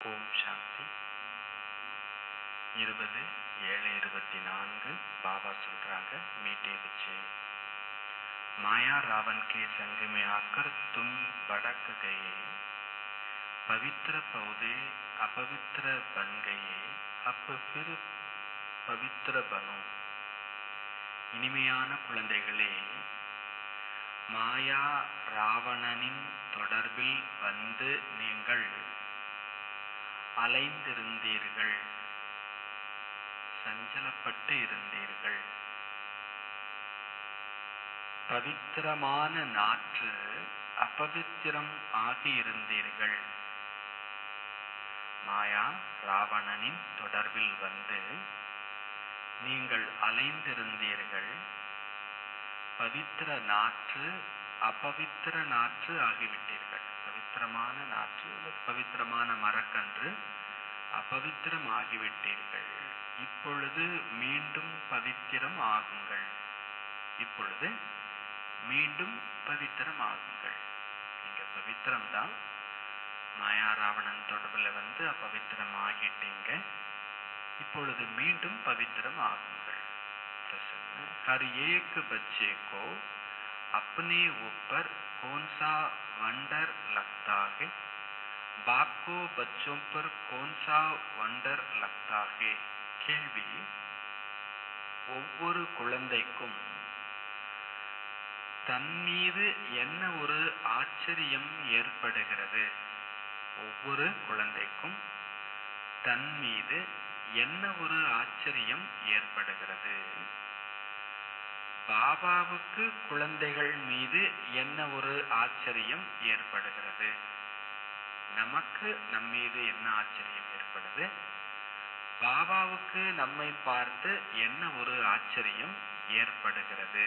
ஓம் சாந்தி. 20/7/24 பாபா சொல்றாங்க, மீட்டே बच्चे माया रावण के संग में आकर तुम भड़क गए, पवित्र पौधे अपवित्र बन गए, अब फिर पवित्र बनो. இனிமையான குழந்தைகளே, மாயா ராவணனின் தொடர்பில் வந்து நீங்கள் அலைந்திருந்தீர்கள், சஞ்சலப்பட்டு இருந்தீர்கள். பவித்திரமான நாற்று அபவித்திரம் ஆகியிருந்தீர்கள். மாயா ராவணனின் தொடர்பில் வந்து நீங்கள் அலைந்திருந்தீர்கள். பவித்திர நாற்று அபவித்திர நாற்று ஆகிவிட்டீர்கள். பவித்திரமான நாற்று, பவித்திரமான மரக்கன்று அபவித்திரம் ஆகிவிட்டீர்கள். இப்பொழுது மீண்டும் பவித்திரம் ஆகுங்கள். இப்பொழுது மீண்டும் பவித்திரம் ஆகுங்கள். நீங்க பவித்திரம் தான். மாயா ராவணன் தொடர்பில் வந்து அபவித்திரம் ஆகிட்டீங்க. இப்பொழுது மீண்டும் பவித்திரம் ஆகுங்கள். प्रश्न, हर एक बच्चे को अपने ऊपर कौन सा वंडर लगता है? बाप को बच्चों पर कौन सा वंडर लगता है? கேள்வி, ஒவ்வொரு குழந்தைக்கும் தன் மீது என்ன ஒரு ஆச்சரியம் ஏற்படுகிறது? ஒவ்வொரு குழந்தைக்கும் தன் மீது என்ன ஒரு ஆச்சரியம் ஏற்படுகிறது? பாபாவுக்கு குழந்தைகள் மீது என்ன ஒரு ஆச்சரியம் ஏற்படுகிறது? நமக்கு நம் மீது என்ன ஆச்சரியம் ஏற்படுது? பாபாவுக்கு நம்மை பார்த்து என்ன ஒரு ஆச்சரியம் ஏற்படுகிறது?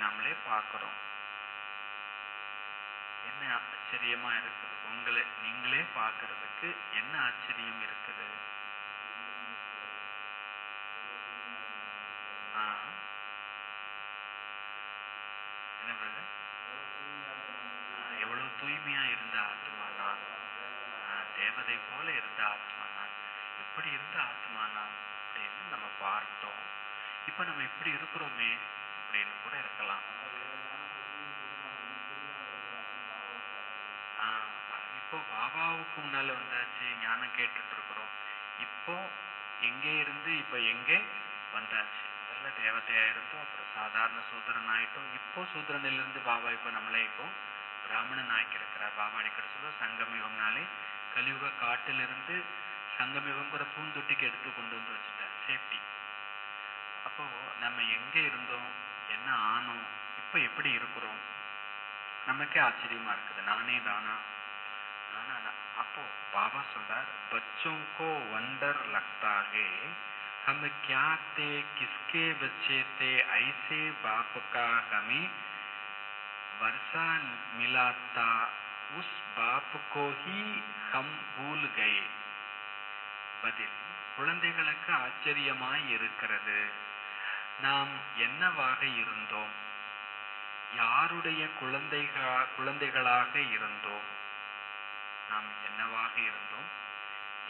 நாமளே பார்க்கிறோம். என்ன ஆச்சரியமா இருக்குது? உங்களை நீங்களே பார்க்கறதுக்கு என்ன ஆச்சரியம் இருக்குது? என்ன பிரதர்? எவ்வளவு தூய்மையா இருந்த ஆத்மா நான், தேவதை போல இருந்த ஆத்மா நான், எப்படி இருந்த ஆத்மா நான் அப்படின்னு நம்ம பார்த்தோம். இப்ப நம்ம இப்படி இருக்கிறோமே அப்படின்னு கூட இருக்கலாம். இப்போ பாபாவுக்கு முன்னால வந்தாச்சு, ஞானம் கேட்டுட்டு இருக்கிறோம். இப்போ எங்கே இருந்து இப்ப எங்கே வந்தாச்சு? முதல்ல தேவதையா இருந்தோம், அப்புறம் சாதாரண சூத்திரன் ஆயிட்டோம். இப்போ சூத்திரனிலிருந்து பாபா இப்போ நம்மளே இப்போ பிராமணன் ஆக்கியிருக்கிறார். பாபா அடிக்கடி சொல்ல, சங்கமயுகம்னாலே கலியுக காட்டிலிருந்து சங்கமயுகம் கூட பூந்தொட்டிக்கு எடுத்து கொண்டு வந்து வச்சுட்டார், சேஃப்டி. அப்போ நம்ம எங்க இருந்தோம், என்ன ஆனோம், இப்ப எப்படி இருக்கிறோம்? நமக்கே ஆச்சரியமா இருக்குது. நானே தானா? அப்போ பாபா சொல்றார், बच्चों को वंडर लगता है, हम क्या थे, किसके बच्चे थे, ऐसे बाप का हमें वर्षा मिला था, उस बाप को ही हम भूल गए. பதில், குழந்தைகளுக்கு ஆச்சரியமாய் இருக்கிறது. நாம் என்னவாக இருந்தோம்? யாருடைய குழந்தைகளாக இருந்தோம்? நாம் என்னவாக இருந்தோம்?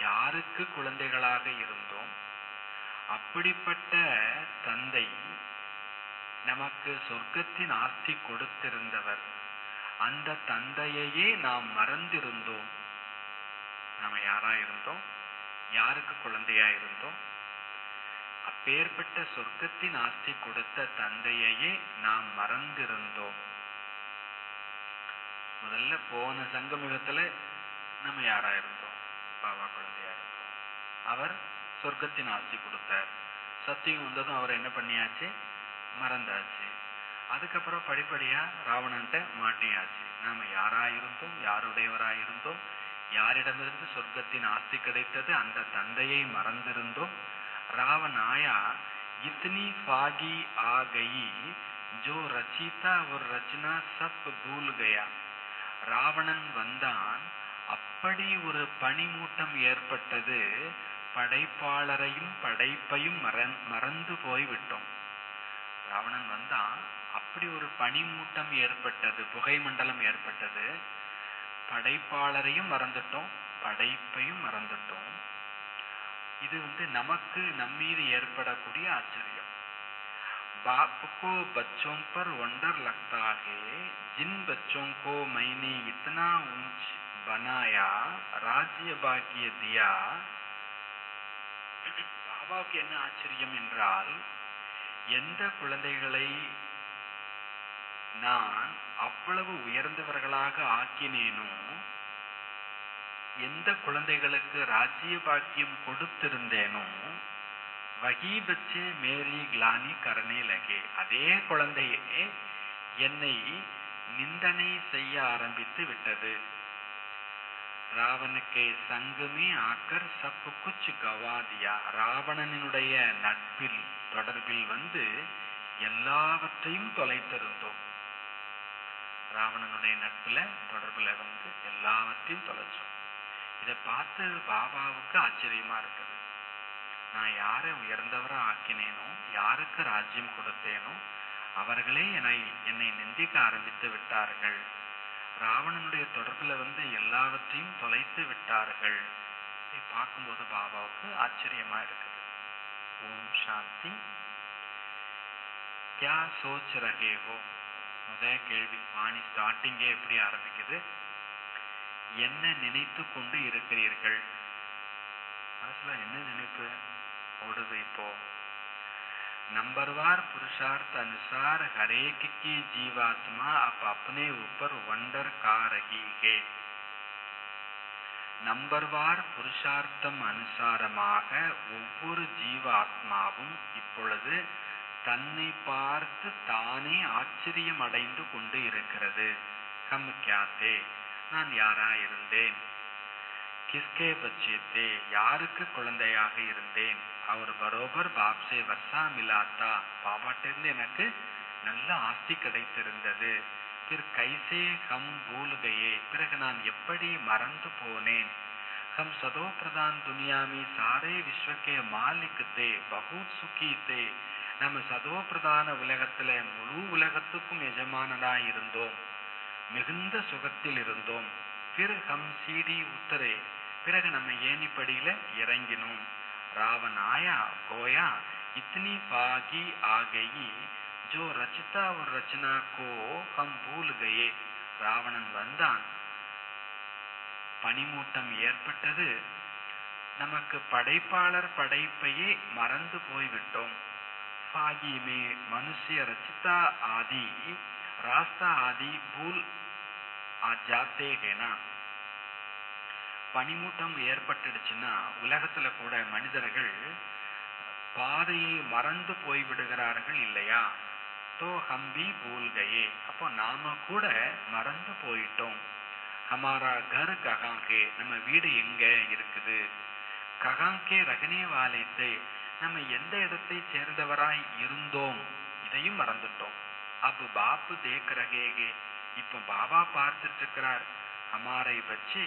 யாருக்கு குழந்தைகளாக இருந்தோம்? அப்படிப்பட்ட தந்தை நமக்கு சொர்க்கத்தின் ஆஸ்தி கொடுத்திருந்தவர். அந்த தந்தையையே நாம் மறந்திருந்தோம். நாம யாரா இருந்தோம்? யாருக்கு குழந்தையா இருந்தோம்? அப்பேற்பட்ட சொர்க்கத்தின் ஆஸ்தி கொடுத்த தந்தையையே நாம் மறந்திருந்தோம். முதல்ல போன சங்கமிகத்துல நம்ம யாரா இருந்தோம்? பாபா குழந்தையா இருந்தோம். அவர் சொர்க்கத்தின் ஆஸ்தி கொடுத்தார். சத்தியம் வந்ததும் அவர் என்ன பண்ணியாச்சு? மறந்தாச்சு. அதுக்கப்புறம் படிப்படியா ராவணன்ட்ட மாட்டியாச்சு. நாம யாரா இருந்தோம்? யாருடையவரா இருந்தோம்? யாரிடமிருந்து சொர்க்கத்தின் ஆஸ்தி கிடைத்தது? அந்த தந்தையை மறந்திருந்தோம். रावण आया, इतनी फागी आ गई, जो रचिता और रचना सब भूल गया. ராவணன் வந்தான், அப்படி ஒரு பனிமூட்டம் ஏற்பட்டது, படைப்பாளரையும் படைப்பையும் மறந்து போய்விட்டோம். ராவணன் வந்தான். அப்படி ஒரு பனிமூட்டம் ஏற்பட்டது, புகை மண்டலம் ஏற்பட்டது. படைப்பாளரையும் மறந்துட்டோம், படைப்பையும் மறந்துட்டோம். இது நமக்கு நம்மீது ஏற்படக்கூடிய ஆச்சரியம். बाप को बच्चों पर वंडर लगता है, जिन बच्चों को मैंने इतना ऊंच बनाया, राज्य भाग्य दिया. பாபாவுக்கு என்ன ஆச்சரியம் என்றால், எந்த குழந்தைகளை நான் அவ்வளவு உயர்ந்தவர்களாக ஆக்கினேனோ, எந்த குழந்தைகளுக்கு ராஜ்ய பாக்கியம் கொடுத்திருந்தேனோ, வகி பச்சே மேரி கிளானி கரணே லகே, அதே குழந்தையே என்னை நிந்தனை செய்ய ஆரம்பித்து விட்டது. ராவணுக்கே சங்கமே ஆக்கர் சப்பு குச் கவாதியா, ராவணனுடைய நட்பில் தொடர்பில் எல்லாவற்றையும் தொலைத்திருந்தோம். ராவணனுடைய நட்புல தொடர்புல எல்லாவற்றையும் தொலைச்சோம். இதை பார்த்து பாபாவுக்கு ஆச்சரியமா இருக்குது. நான் யாரை உயர்ந்தவரா ஆக்கினேனோ, யாருக்கு ராஜ்யம் கொடுத்தேனோ, அவர்களே என்னை நிந்திக்க ஆரம்பித்து விட்டார்கள். ராவணனுடைய தொடர்புல எல்லாவற்றையும் தொலைத்து விட்டார்கள். இதை பார்க்கும்போது பாபாவுக்கு ஆச்சரியமா இருக்குது. ஓம் சாந்தி. क्या सोच रहे हो? முதல் கேள்வி. வாணி ஸ்டார்டிங்கே எப்படி ஆரம்பிக்குது? என்ன நினைத்து கொண்டு இருக்கிறீர்கள்? மனசுல என்ன நினைப்பு ஓடுது இப்போ? नंबरवार पुरुषार्थ अनुसार हरेक की जीवात्मा अब अपने ऊपर वंडर का रही है. நம்பர்வார் புருஷார்த்தம் அனுசாரமாக ஒவ்வொரு ஜீவாத்மாவும் இப்பொழுது தன்னை பார்த்து தானே ஆச்சரியம் அடைந்து கொண்டு இருக்கிறது. ஹம் கியாத்தே, நான் யாரா இருந்தேன்? கிஸ்கே பச்சேத்தே, யாருக்கு குழந்தையாக இருந்தேன்? அவர் பரோபர் பாப்சே வர்ஷா மிலாத்தா, பாபாட்டிருந்து எனக்கு நல்ல ஆஸ்தி கிடைத்திருந்தது. பிறகு கைசே ஹம் பூல் கயே, பிறகு நான் எப்படி மறந்து போனேன்? ஹம் சதோ பிரதான் துனியாமி சாரே விஸ்வக்கே மாலிக் தே, பகூத் சுகி தே, நம்ம சதோ பிரதான உலகத்துல முழு உலகத்துக்கும் எஜமானனா இருந்தோம், மிகுந்த சுகத்தில் இருந்தோம். பிறகு ஹம் சீடி உத்தரே, பிறகு நம்ம ஏணிப்படியில இறங்கினோம். रावण आया गोया इतनी पागी आ गई जो रचता और रचना को हम भूल गए. ராவணன் வந்தான், பனிமூட்டம் ஏற்பட்டது, நமக்கு படைப்பாளர் படைப்பையே மறந்து போய்விட்டோம். फागी में मनुष्य रचता आदि रास्ता आदि भूल आ जाते हैं ना. பனிமூட்டம் ஏற்பட்டுடுச்சுன்னா உலகத்துல கூட மனிதர்கள் பாதையை மறந்து போய்விடுகிறார்கள் இல்லையா? தோ ஹம்பி பூல் கயே, அப்போ நாம கூட மறந்து போயிட்டோம். ஹமாரா கர் ககாங்கே, நம்ம வீடு எங்க இருக்குது? ககாங்கே ரகனே வாலேத்தே, நம்ம எந்த இடத்தை சேர்ந்தவராய் இருந்தோம், இதையும் மறந்துட்டோம். அப் பாப்பு தேக் ரகேகே, இப்ப பாபா பார்த்துட்டு இருக்கிறார். ஹமாரை பச்சே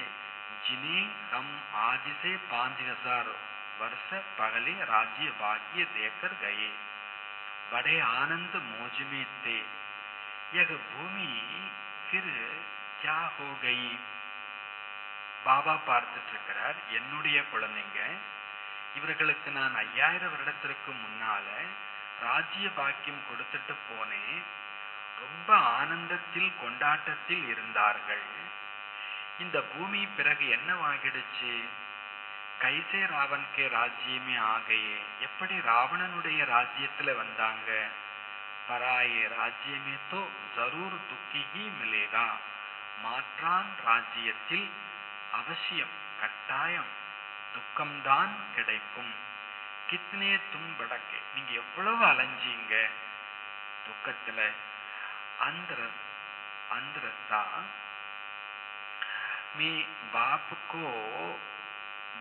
जिन्हें हम आज से 5000 वर्ष पहले राज्य भाग्य देकर गए, बड़े आनंद मौज में थे. यह भूमि फिर क्या हो गई? பாபா பார்த்துட்டு இருக்கிறார். என்னுடைய குழந்தைங்க, இவர்களுக்கு நான் 5000 வருடத்திற்கு முன்னால ராஜ்ய பாக்கியம் கொடுத்துட்டு போனேன். ரொம்ப ஆனந்தத்தில் கொண்டாட்டத்தில் இருந்தார்கள். இந்த பூமி பிறகு என்னவாகிடுச்சு? கைசே ராவன்கே ராஜ்யமே ஆகையே, எப்படி ராவணனுடைய ராஜ்யத்துல வந்தாங்க? பராயே ராஜ்யமே தோ ஜரூர் துக்கி ஹி மிலேகா, மாற்றான் ராஜ்யத்தில் அவசியம் கட்டாயம் துக்கம்தான் கிடைக்கும். கித்னே தும் படக்கே, நீங்க எவ்வளவு அலைஞ்சீங்க துக்கத்துல. அந்தரஸ்தா में बाप को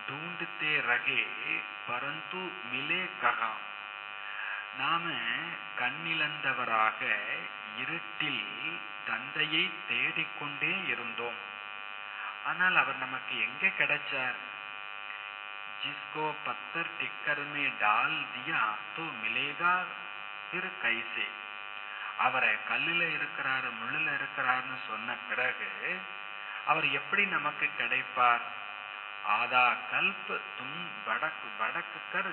ढूंढते रहे परंतु मिले कहा. நாம கண்ணிழந்தவராக இருட்டில் தந்தையை தேடிக்கொண்டே இருந்தோம். ஆனால் அவர் நமக்கு எங்க கிடைச்சார்? जिसको पत्थर टिक्कर में डाल दिया तो मिलेगा திரு கைசே, அவரை கல்லுல இருக்கிறாரு முள்ளுல இருக்கிறாருன்னு சொன்ன பிறகு அவர் எப்படி நமக்கு கிடைப்பார்? आधा कल्प तुम बड़क कर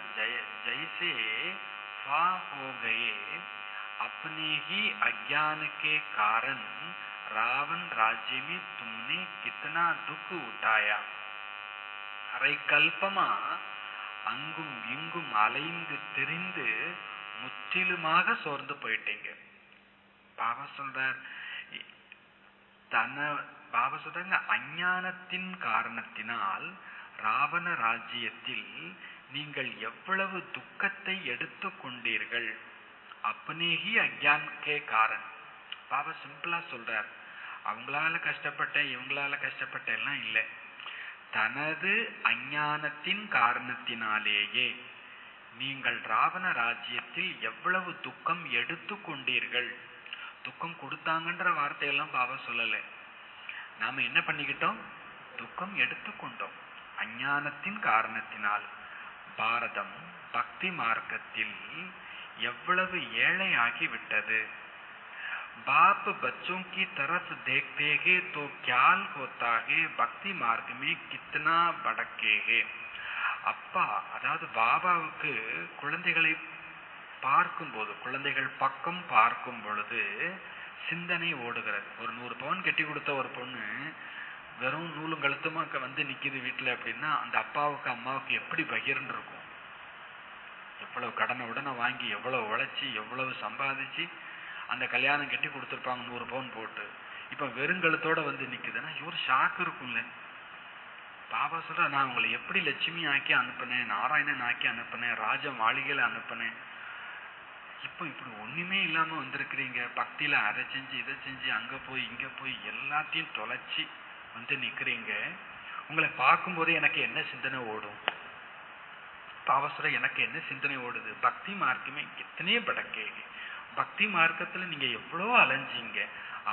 जैसे फा हो गए, अपने ही अज्ञान के कारण रावण राज्य में तुमने कितना दुख उठाया. अरे कल्पमा அங்கும் இங்கும் அலைந்து திரிந்து முற்றிலுமாக சோர்ந்து போயிட்டீங்க. பாபா சொல்றார், பாபா சொல்றாங்க, அஞ்ஞானத்தின் காரணத்தினால் ராவண ராஜ்யத்தில் நீங்கள் எவ்வளவு துக்கத்தை எடுத்து கொண்டீர்கள். அப்பனேகி அஜ்ஞான் கே காரணம். பாபா சிம்பிளா சொல்றார், அவங்களால கஷ்டப்பட்டேன் இவங்களால கஷ்டப்பட்டேன் எல்லாம் இல்லை, தனது அஞ்ஞானத்தின் காரணத்தினாலேயே நீங்கள் ராவண ராஜ்யத்தில் எவ்வளவு துக்கம் எடுத்து கொண்டீர்கள். துக்கம் கொடுத்தாங்கன்ற வார்த்தையெல்லாம் பாபா சொல்லலை. நாம என்ன பண்ணிக்கிட்டோம்? துக்கம் எடுத்துக்கொண்டோம். அஞ்ஞானத்தின் காரணத்தினால் பாரதம் பக்தி மார்க்கத்தில் எவ்வளவு ஏழையாகி விட்டது. बाप बच्चों की तरफ देखते हैं तो ख्याल होता है பக்தி மார்க் में कितना भटके हैं. அப்பா, அதாவது பாபாவுக்கு குழந்தைகளை பார்க்கும்போது, குழந்தைகள் பக்கம் பார்க்கும் பொழுது சிந்தனை ஓடுகிறது. ஒரு 100 பவுன் கட்டி கொடுத்த ஒரு பொண்ணு வெறும் நூலும் கழுத்துமா வந்து நிக்குது வீட்டுல அப்படின்னா அந்த அப்பாவுக்கு அம்மாவுக்கு எப்படி பகிர்ந்து இருக்கும்? எவ்வளவு கடனை உடனே வாங்கி எவ்வளவு உழைச்சி எவ்வளவு சம்பாதிச்சு அந்த கல்யாணம் கட்டி கொடுத்துருப்பாங்க 100 பவுன் போட்டு. இப்ப வெறுங்கழுத்தோட வந்து நிக்குதுன்னா ஒரு ஷாக் இருக்கும்ல. பாபா சொல்ற, நான் உங்களை எப்படி லட்சுமி ஆக்கி அனுப்பினேன், நாராயணன் ஆக்கி அனுப்பினேன், ராஜ மாளிகையில அனுப்பினேன், இப்போ இப்படி ஒண்ணுமே இல்லாம வந்திருக்கிறீங்க. பக்தியில அதை செஞ்சு இதை செஞ்சு அங்க போய் இங்க போய் எல்லாத்தையும் தொலைச்சி வந்து நிக்கிறீங்க. உங்களை பார்க்கும் போதே எனக்கு என்ன சிந்தனை ஓடும்? பாவசுர எனக்கு என்ன சிந்தனை ஓடுது? பக்தி மார்க்கமே எத்தனையோ படக்கேங்க. பக்தி மார்க்கத்துல நீங்க எவ்வளோ அலைஞ்சீங்க.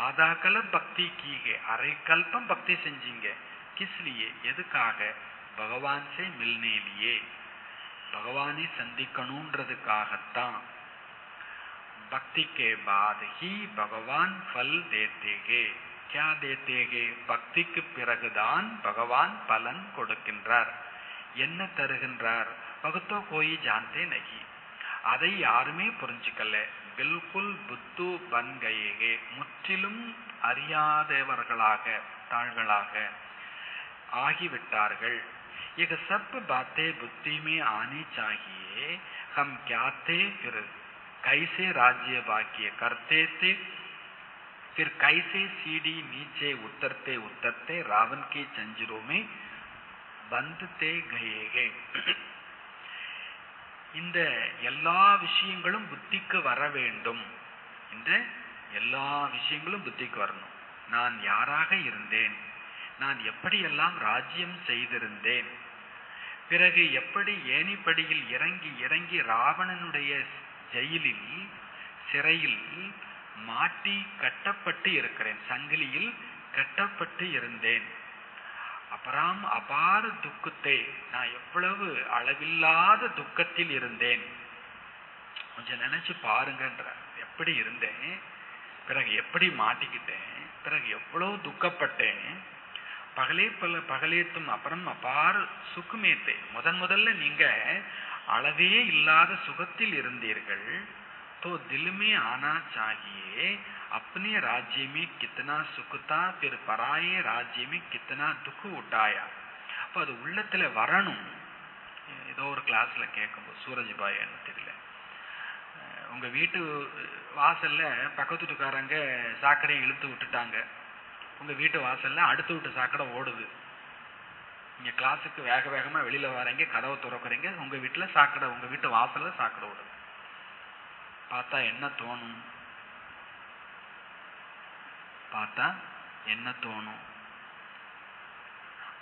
ஆதாக்கல பக்தி கீக, அரை கல்பம் பக்தி செஞ்சீங்க. கிஸ்லியே, எதுக்காக? பகவான் சே மில்னேலியே, பகவானை சந்திக்கணும்ன்றதுக்காகத்தான். பக்தி கே பாத் ஹி பகவான் ஃபல் தேத்தேகே. கியா தேத்தேகே? பக்திக்கு பிறகுதான் பகவான் பலன் கொடுக்கின்றார். என்ன தருகின்றார்? பகத்தோ கோயி ஜான்தே நகி, அதை யாருமே புரிஞ்சுக்கல. பில்குல் புத்து பன் கயேகே, முற்றிலும் அறியாதவர்களாக தாழ்களாக ஆகிவிட்டார்கள். ये सब बातें बुद्धि में आनी चाहिए. हम क्या थे, फिर कैसे राज्य भाग्य करते थे, फिर कैसे सीढ़ी नीचे उतरते उतरते रावण के जंजीरों में बंधते गए. இந்த எல்லா விஷயங்களும் புத்திக்கு வர வேண்டும். இந்த எல்லா விஷயங்களும் புத்திக்கு வரணும். நான் யாராக இருந்தேன், நான் எப்படியெல்லாம் ராஜ்யம் செய்திருந்தேன், பிறகு எப்படி ஏணிப்படியில் இறங்கி இறங்கி ராவணனுடைய ஜெயிலில் சிறையில் மாட்டி கட்டப்பட்டு இருக்கிறேன், சங்கிலியில் கட்டப்பட்டு இருந்தேன். அப்புறம் அபார துக்கத்தை, நான் எவ்வளவு அளவில்லாத துக்கத்தில் இருந்தேன். கொஞ்சம் நினைச்சு பாருங்கன்ற, எப்படி இருந்தேன், பிறகு எப்படி மாட்டிக்கிட்டேன், பிறகு எவ்வளவு துக்கப்பட்டேன். பகலேத்தும் அப்புறம் அபார சுக்குமேத்தே, முதல்ல நீங்க அளவே இல்லாத சுகத்தில் இருந்தீர்கள். तो दिल में आना चाहिए अपने राज्य में कितना सुख था, फिर पराये राज्य में कितना दुख उठाया. அப்போ அது உள்ளத்துல வரணும். ஏதோ ஒரு கிளாஸ்ல கேட்கும்போது சூரஜ்பாய் என்ன தெரியல, உங்க வீட்டு வாசல்ல பக்கத்து வீட்டுக்காரங்க சாக்கடையை இழுத்து விட்டுட்டாங்க, உங்க வீட்டு வாசல்ல அடுத்த வீட்டு சாக்கடை ஓடுது. நீங்க கிளாஸுக்கு வேக வேகமா வெளியில வரீங்க, கதவை திறக்கிறீங்க, உங்க வீட்டுல சாக்கடை, உங்க வீட்டு வாசல்ல சாக்கடை ஓடுது. பார்த்தா என்ன தோணும்? பார்த்தா என்ன தோணும்?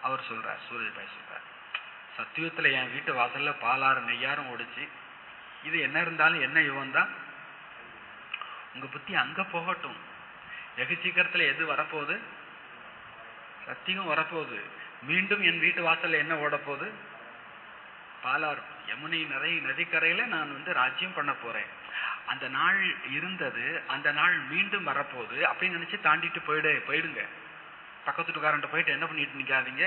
அவர் சொல்றார், சூரஜ்பாய் சொல்றார், சத்தியத்துல என் வீட்டு வாசல்ல பாலாறு நெய்யாரும் ஓடிச்சு, இது என்ன இருந்தாலும் என்ன யுவன் தான். உங்க புத்தி அங்க போகட்டும். வெகு சீக்கிரத்துல எது வரப்போகுது? சத்தியம் வரப்போகுது. மீண்டும் என் வீட்டு வாசல்ல என்ன ஓட போகுது? பாலாறு யமுனை நதிக்கரையில நான் ராஜ்யம் பண்ண போறேன். அந்த நாள் இருந்தது, அந்த நாள் மீண்டும் வரப்போகுது அப்படின்னு நினைச்சு தாண்டிட்டு போயிடுங்க. பக்கத்து வீட்டுக்காரன்ட்ட போயிட்டு என்ன பண்ணிட்டு நிக்காதீங்க,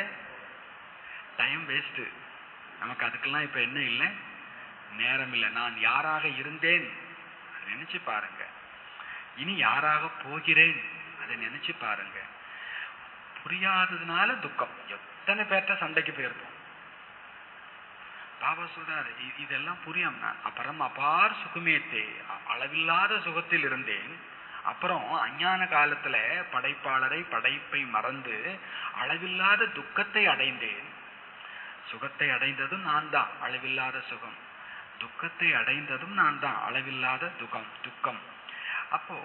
டைம் வேஸ்ட். நமக்கு அதுக்கெல்லாம் இப்ப என்ன இல்லை, நேரம் இல்லை. நான் யாராக இருந்தேன் அதை நினைச்சு பாருங்க. இனி யாராக போகிறேன் அதை நினைச்சு பாருங்க. புரியாததுனால துக்கம். எத்தனை பேர்ட்ட சண்டைக்கு போயிருப்போம். பாபா சொல்றாரு, இதெல்லாம் புரியாம அப்புறம் அபார் சுகமேத்தே, அளவில்லாத சுகத்தில் இருந்தேன். அப்புறம் அஞ்ஞான காலத்துல படைப்பை மறந்து அளவில்லாத துக்கத்தை அடைந்தேன். சுகத்தை அடைந்ததும் நான் தான், அளவில்லாத சுகம். துக்கத்தை அடைந்ததும் நான் தான், அளவில்லாத துக்கம். அப்போ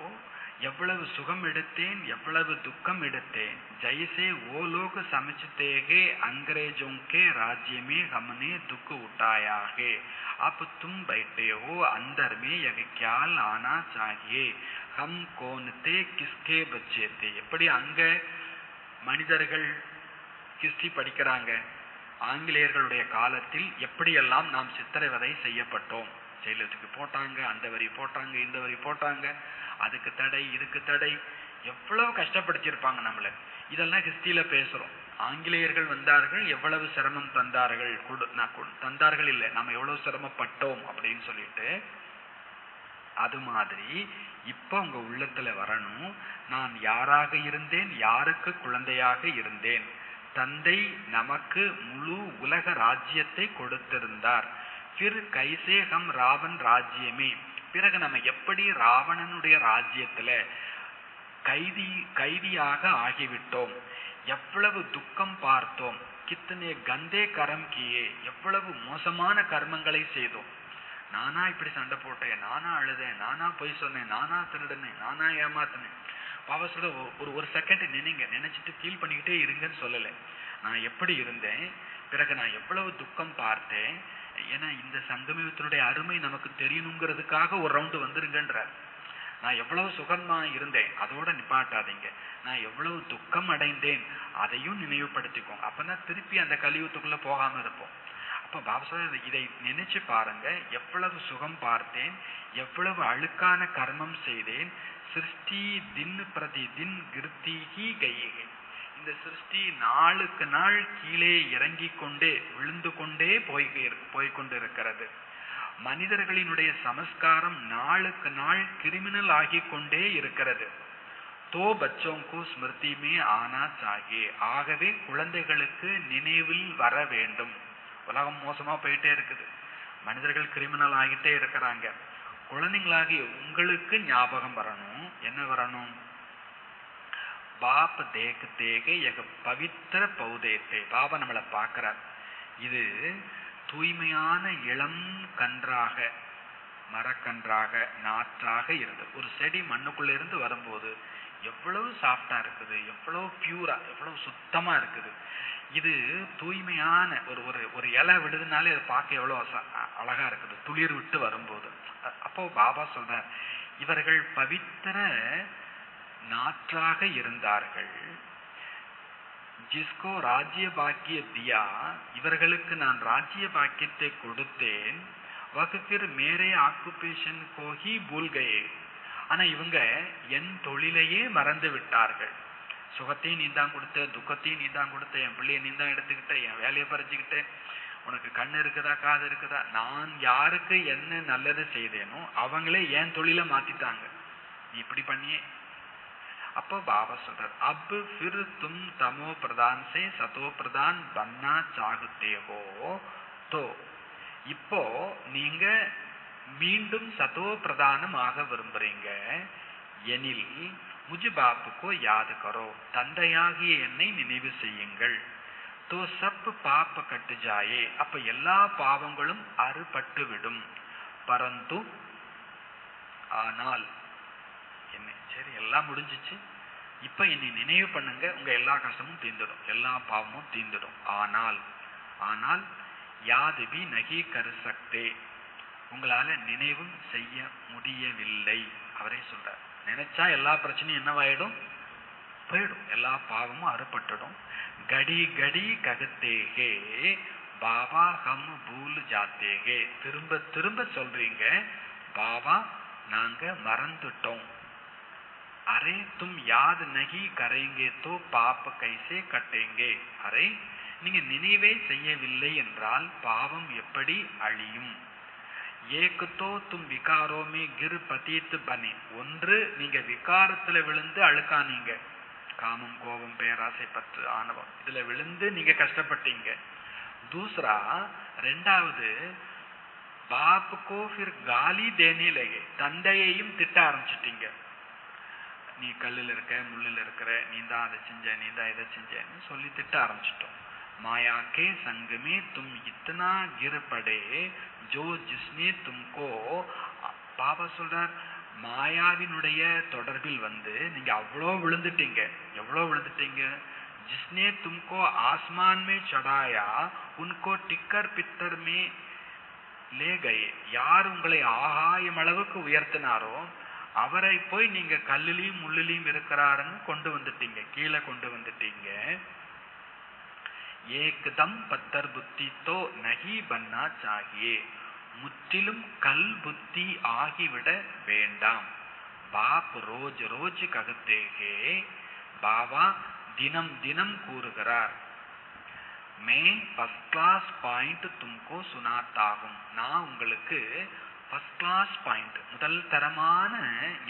எவ்வளவு சுகம் எடுத்தேன், எவ்வளவு துக்கம் எடுத்தேன். ஜெய்சே ஓ லோக சமச்சதேகே अंग्रेजों राज्य में हमने दुख उठाया है, अब तुम बैठे हो अंदर में यह ख्याल आना चाहिए हम कौन थे, किसके बच्चे थे. எப்படி அங்க மனிதர்கள் ஹிஸ்டரி படிக்கிறாங்க, ஆங்கிலேயர்களுடைய காலத்தில் எப்படியெல்லாம் நாம் சித்திரவதை செய்யப்பட்டோம். ஜெயிலுக்கு போட்டாங்க, அந்த வரி போட்டாங்க, இந்த வரி போட்டாங்க, அதுக்கு தடை, இதுக்கு தடை, எவ்வளவு கஷ்டப்படுத்தியிருப்பாங்க நம்மள. இதெல்லாம் ஹிஸ்டரியில பேசுறோம். ஆங்கிலேயர்கள் வந்தார்கள், எவ்வளவு சிரமம் தந்தார்கள் இல்லை, நம்ம எவ்வளவு சிரமப்பட்டோம் அப்படின்னு சொல்லிட்டு. அது மாதிரி இப்ப உங்க உள்ளத்துல வரணும், நான் யாராக இருந்தேன், யாருக்கு குழந்தையாக இருந்தேன். தந்தை நமக்கு முழு உலக ராஜ்யத்தை கொடுத்திருந்தார். பிறகு கைசே ஹம் ராவன் ராஜ்யமே, பிறகு நம்ம எப்படி ராவணனுடைய ராஜ்யத்துல கைதியாக ஆகிவிட்டோம். எவ்வளவு துக்கம் பார்த்தோம். கித்தனே கந்தே கரம் கியே, எவ்வளவு மோசமான கர்மங்களை செய்தோம். நானா இப்படி சண்டை போட்டேன், நானா அழுதேன், நானா பொய் சொன்னேன், நானா திருடுனேன், நானா ஏமாத்தினேன். பாபா சொல்ல ஒரு செகண்ட் நினைச்சிட்டு ஃபீல் பண்ணிக்கிட்டே இருங்கன்னு சொல்லலை. நான் எப்படி இருந்தேன், பிறகு நான் எவ்வளவு துக்கம் பார்த்தேன். ஏன்னா இந்த சங்கமயுகத்தினுடைய அருமை நமக்கு தெரியணுங்கிறதுக்காக ஒரு ரவுண்டு வந்துருங்கன்றார். நான் எவ்வளவு சுகமா இருந்தேன் அதோட நிப்பாட்டாதீங்க, நான் எவ்வளவு துக்கம் அடைந்தேன் அதையும் நினைவுபடுத்திக்கோங்க. அப்பதான் திருப்பி அந்த கலியுகத்துக்குள்ள போகாம இருப்போம். அப்ப பாபா சொல்ற இதை நினைச்சு பாருங்க, எவ்வளவு சுகம் பார்த்தேன், எவ்வளவு அழுக்கான கர்மம் செய்தேன். சிருஷ்டி தின் பிரதி தின் கிருத்தி ஹி கையே, இந்த சிருஷ்டி நாளுக்கு நாள் கீழே இறங்கி கொண்டே விழுந்து கொண்டே போய்கொண்டிருக்கிறது. மனிதர்களினுடைய சமஸ்காரம் நாளுக்கு நாள் கிரிமினல் ஆகி கொண்டே இருக்கிறது. தோ பச்சோங்கு ஸ்மிருதிமே ஆனா சாகே, ஆகவே குழந்தைகளுக்கு நினைவில் வர வேண்டும். உலகம் மோசமா போயிட்டே இருக்குது, மனிதர்கள் கிரிமினல் ஆகிட்டே இருக்கிறாங்க. குழந்தைங்களாகிய உங்களுக்கு ஞாபகம் வரணும். என்ன வரணும்? பாப் தேக் தேக எக பவித்திர பௌதேத்தே, பாபா நம்மளை பார்க்கிறார். இது தூய்மையான இளம் கன்றாக, மரக்கன்றாக, நாற்றாக இருந்தது. ஒரு செடி மண்ணுக்குள்ள இருந்து வரும்போது எவ்வளவு சாஃப்டா இருக்குது, எவ்வளவு பியூரா, எவ்வளவு சுத்தமா இருக்குது. இது தூய்மையான ஒரு இலை விடுதுனாலே அதை பார்க்க எவ்வளவு அழகா இருக்குது, துளிர் விட்டு வரும்போது. அப்போ பாபா சொல்றார், இவர்கள் பவித்திர நாற்றாக இருந்தார்கள். ஜிஸ்கோ ராஜ்ய பாக்கிய தியா, இவர்களுக்கு நான் ராஜ்ய பாக்கியத்தை கொடுத்தேன். வகுப்பில் மேரே ஆக்குபேஷன் கோஹி பூல்கையே, ஆனா இவங்க என் தொழிலையே மறந்து விட்டார்கள். சுகத்தையும் நீ தான் கொடுத்த, துக்கத்தையும் நீ தான் கொடுத்த, என் பிள்ளைய நீ தான் எடுத்துக்கிட்ட, என் வேலையை பறிச்சுக்கிட்ட, உனக்கு கண்ணு இருக்குதா, காது இருக்குதா, நான் யாருக்கு என்ன நல்லது செய்தேனோ அவங்களே என் தொழிலை மாத்திட்டாங்க, நீ இப்படி பண்ணியே. அப்போ பாபா சொல்றார், அப் ஃபிர் தும் தமோ பிரதான் சே சதோ பிரதான் பன்னா சாகுத்தே ஹோ, தோ இப்போ நீங்க மீண்டும் சதோ பிரதானம் ஆக விரும்புறீங்க எனில் முஜ் பாப்புக்கோ யாது கரோ, தந்தையாகிய என்னை நினைவு செய்யுங்கள். தோ சப் பாப்ப கட்டு ஜாயே, அப்ப எல்லா பாவங்களும் அறுபட்டு விடும். பரந்து ஆனால் என்ன, சரி எல்லாம் முடிஞ்சிச்சு, இப்ப என்னை நினைவு பண்ணுங்க, உங்க எல்லா கஷ்டமும் தீர்ந்துடும், எல்லா பாவமும் தீர்ந்துடும். ஆனால் யாதுபி நகி கரு சக்தே, உங்களால நினைவும் செய்ய முடியவில்லை. அவரே சொல்றார், நினைச்சா எல்லா பிரச்சனையும் என்னவாயிடும், போயிடும், எல்லா பாவமும் அறுபட்டுடும். கடி கடி ககத்தேகே பாபா ஹம் பூல் ஜாத்தேகே, திரும்ப திரும்ப சொல்றீங்க பாபா நாங்க மறந்துட்டோம். அரே தும் யாத் நகி கரேங்கே தோ பாப் கைசே கட்டேங்கே. அரே நீங்க நினைவே செய்யவில்லை என்றால் பாவம் எப்படி அழியும்? ஏகத்தோ தும் விகாரோமே கிர் பதீத் பனே, ஒன்று நீங்க விகாரத்துல விழுந்து அழுக்கானீங்க, காமம் கோபம் பேராசை பற்று ஆணவம் இதுல விழுந்து நீங்க கஷ்டப்பட்டீங்க. தூசரா ரெண்டாவது பாப்புக்கோ ஃபிர் காலி தேனே லகே, தந்தையையும் திட்ட ஆரம்பிச்சிட்டீங்க. நீ கல்லில் இருக்க முள்ளில் இருக்கிற, நீ தான் அதை செஞ்ச நீ தான் இதை செஞ்சன்னு சொல்லி திட்ட ஆரம்பிச்சிட்டோம். மாயா கே சங்கமே தும் இத்தனா கிர் படே ஜோ ஜிஸ்னே தும்கோ, பாபா சொல்றார் மாயாவினுடைய தொடர்பில் வந்து நீங்க அவ்வளோ விழுந்துட்டீங்க. எவ்வளோ விழுந்துட்டீங்க? ஜிஸ்னே தும்கோ ஆஸ்மான் மே சடாயா உன்கோ டிக்கர் பித்தர் மே லே கயே, யார் உங்களை ஆகாயம் அளவுக்கு உயர்த்தினாரோ அவரை போய் நீங்க கல்லிலையும் முள்ளிலையும் இருக்கிறாருன்னு கொண்டு வந்துட்டீங்க, கீழே கொண்டு வந்துட்டீங்க. ஏக்தம் பத்தர் புத்தி தோ நகி பன்னா சாகியே, முற்றிலும் கல் புத்தி ஆகிவிட வேண்டாம். பாப் ரோஜ் ரோஜ் ககத்தேகே, பாபா தினம் தினம் கூறுகிறார். மே ஃபர்ஸ்ட் கிளாஸ் பாயிண்ட் தும்கோ சுனாத்தாகும், நான் உங்களுக்கு ஃபர்ஸ்ட் கிளாஸ் பாயிண்ட் முதல் தரமான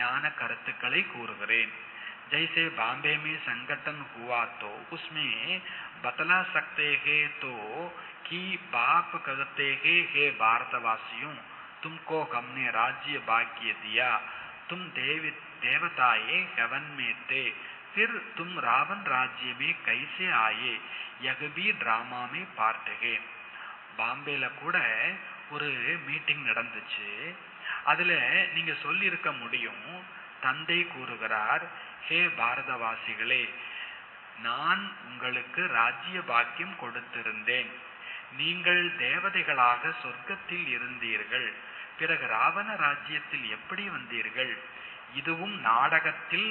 ஞான கருத்துக்களை கூறுகிறேன். जैसे बॉम्बे में संगठन हुआ तो उसमें बतला सकते हैं तो कि बाप कहते हैं हे भारतवासियों, तुमको हमने राज्य भाग्य दिया, तुम देवताएं हेवन में थे, फिर तुम रावण राज्य में कैसे आए, यह भी ड्रामा में पार्ट है. பாம்பேல கூட ஒரு மீட்டிங் நடந்துச்சு. அதுல நீங்க சொல்லி இருக்க முடியும், தந்தை கூறுகிறார், ஹே பாரதவாசிகளே, நான் உங்களுக்கு ராஜ்ய பாக்கியம் கொடுத்திருந்தேன், நீங்கள் தேவதைகளாக சொர்க்கத்தில் இருந்தீர்கள், பிறகு ராவண ராஜ்யத்தில் எப்படி வந்தீர்கள்? இதுவும் நாடகத்தில்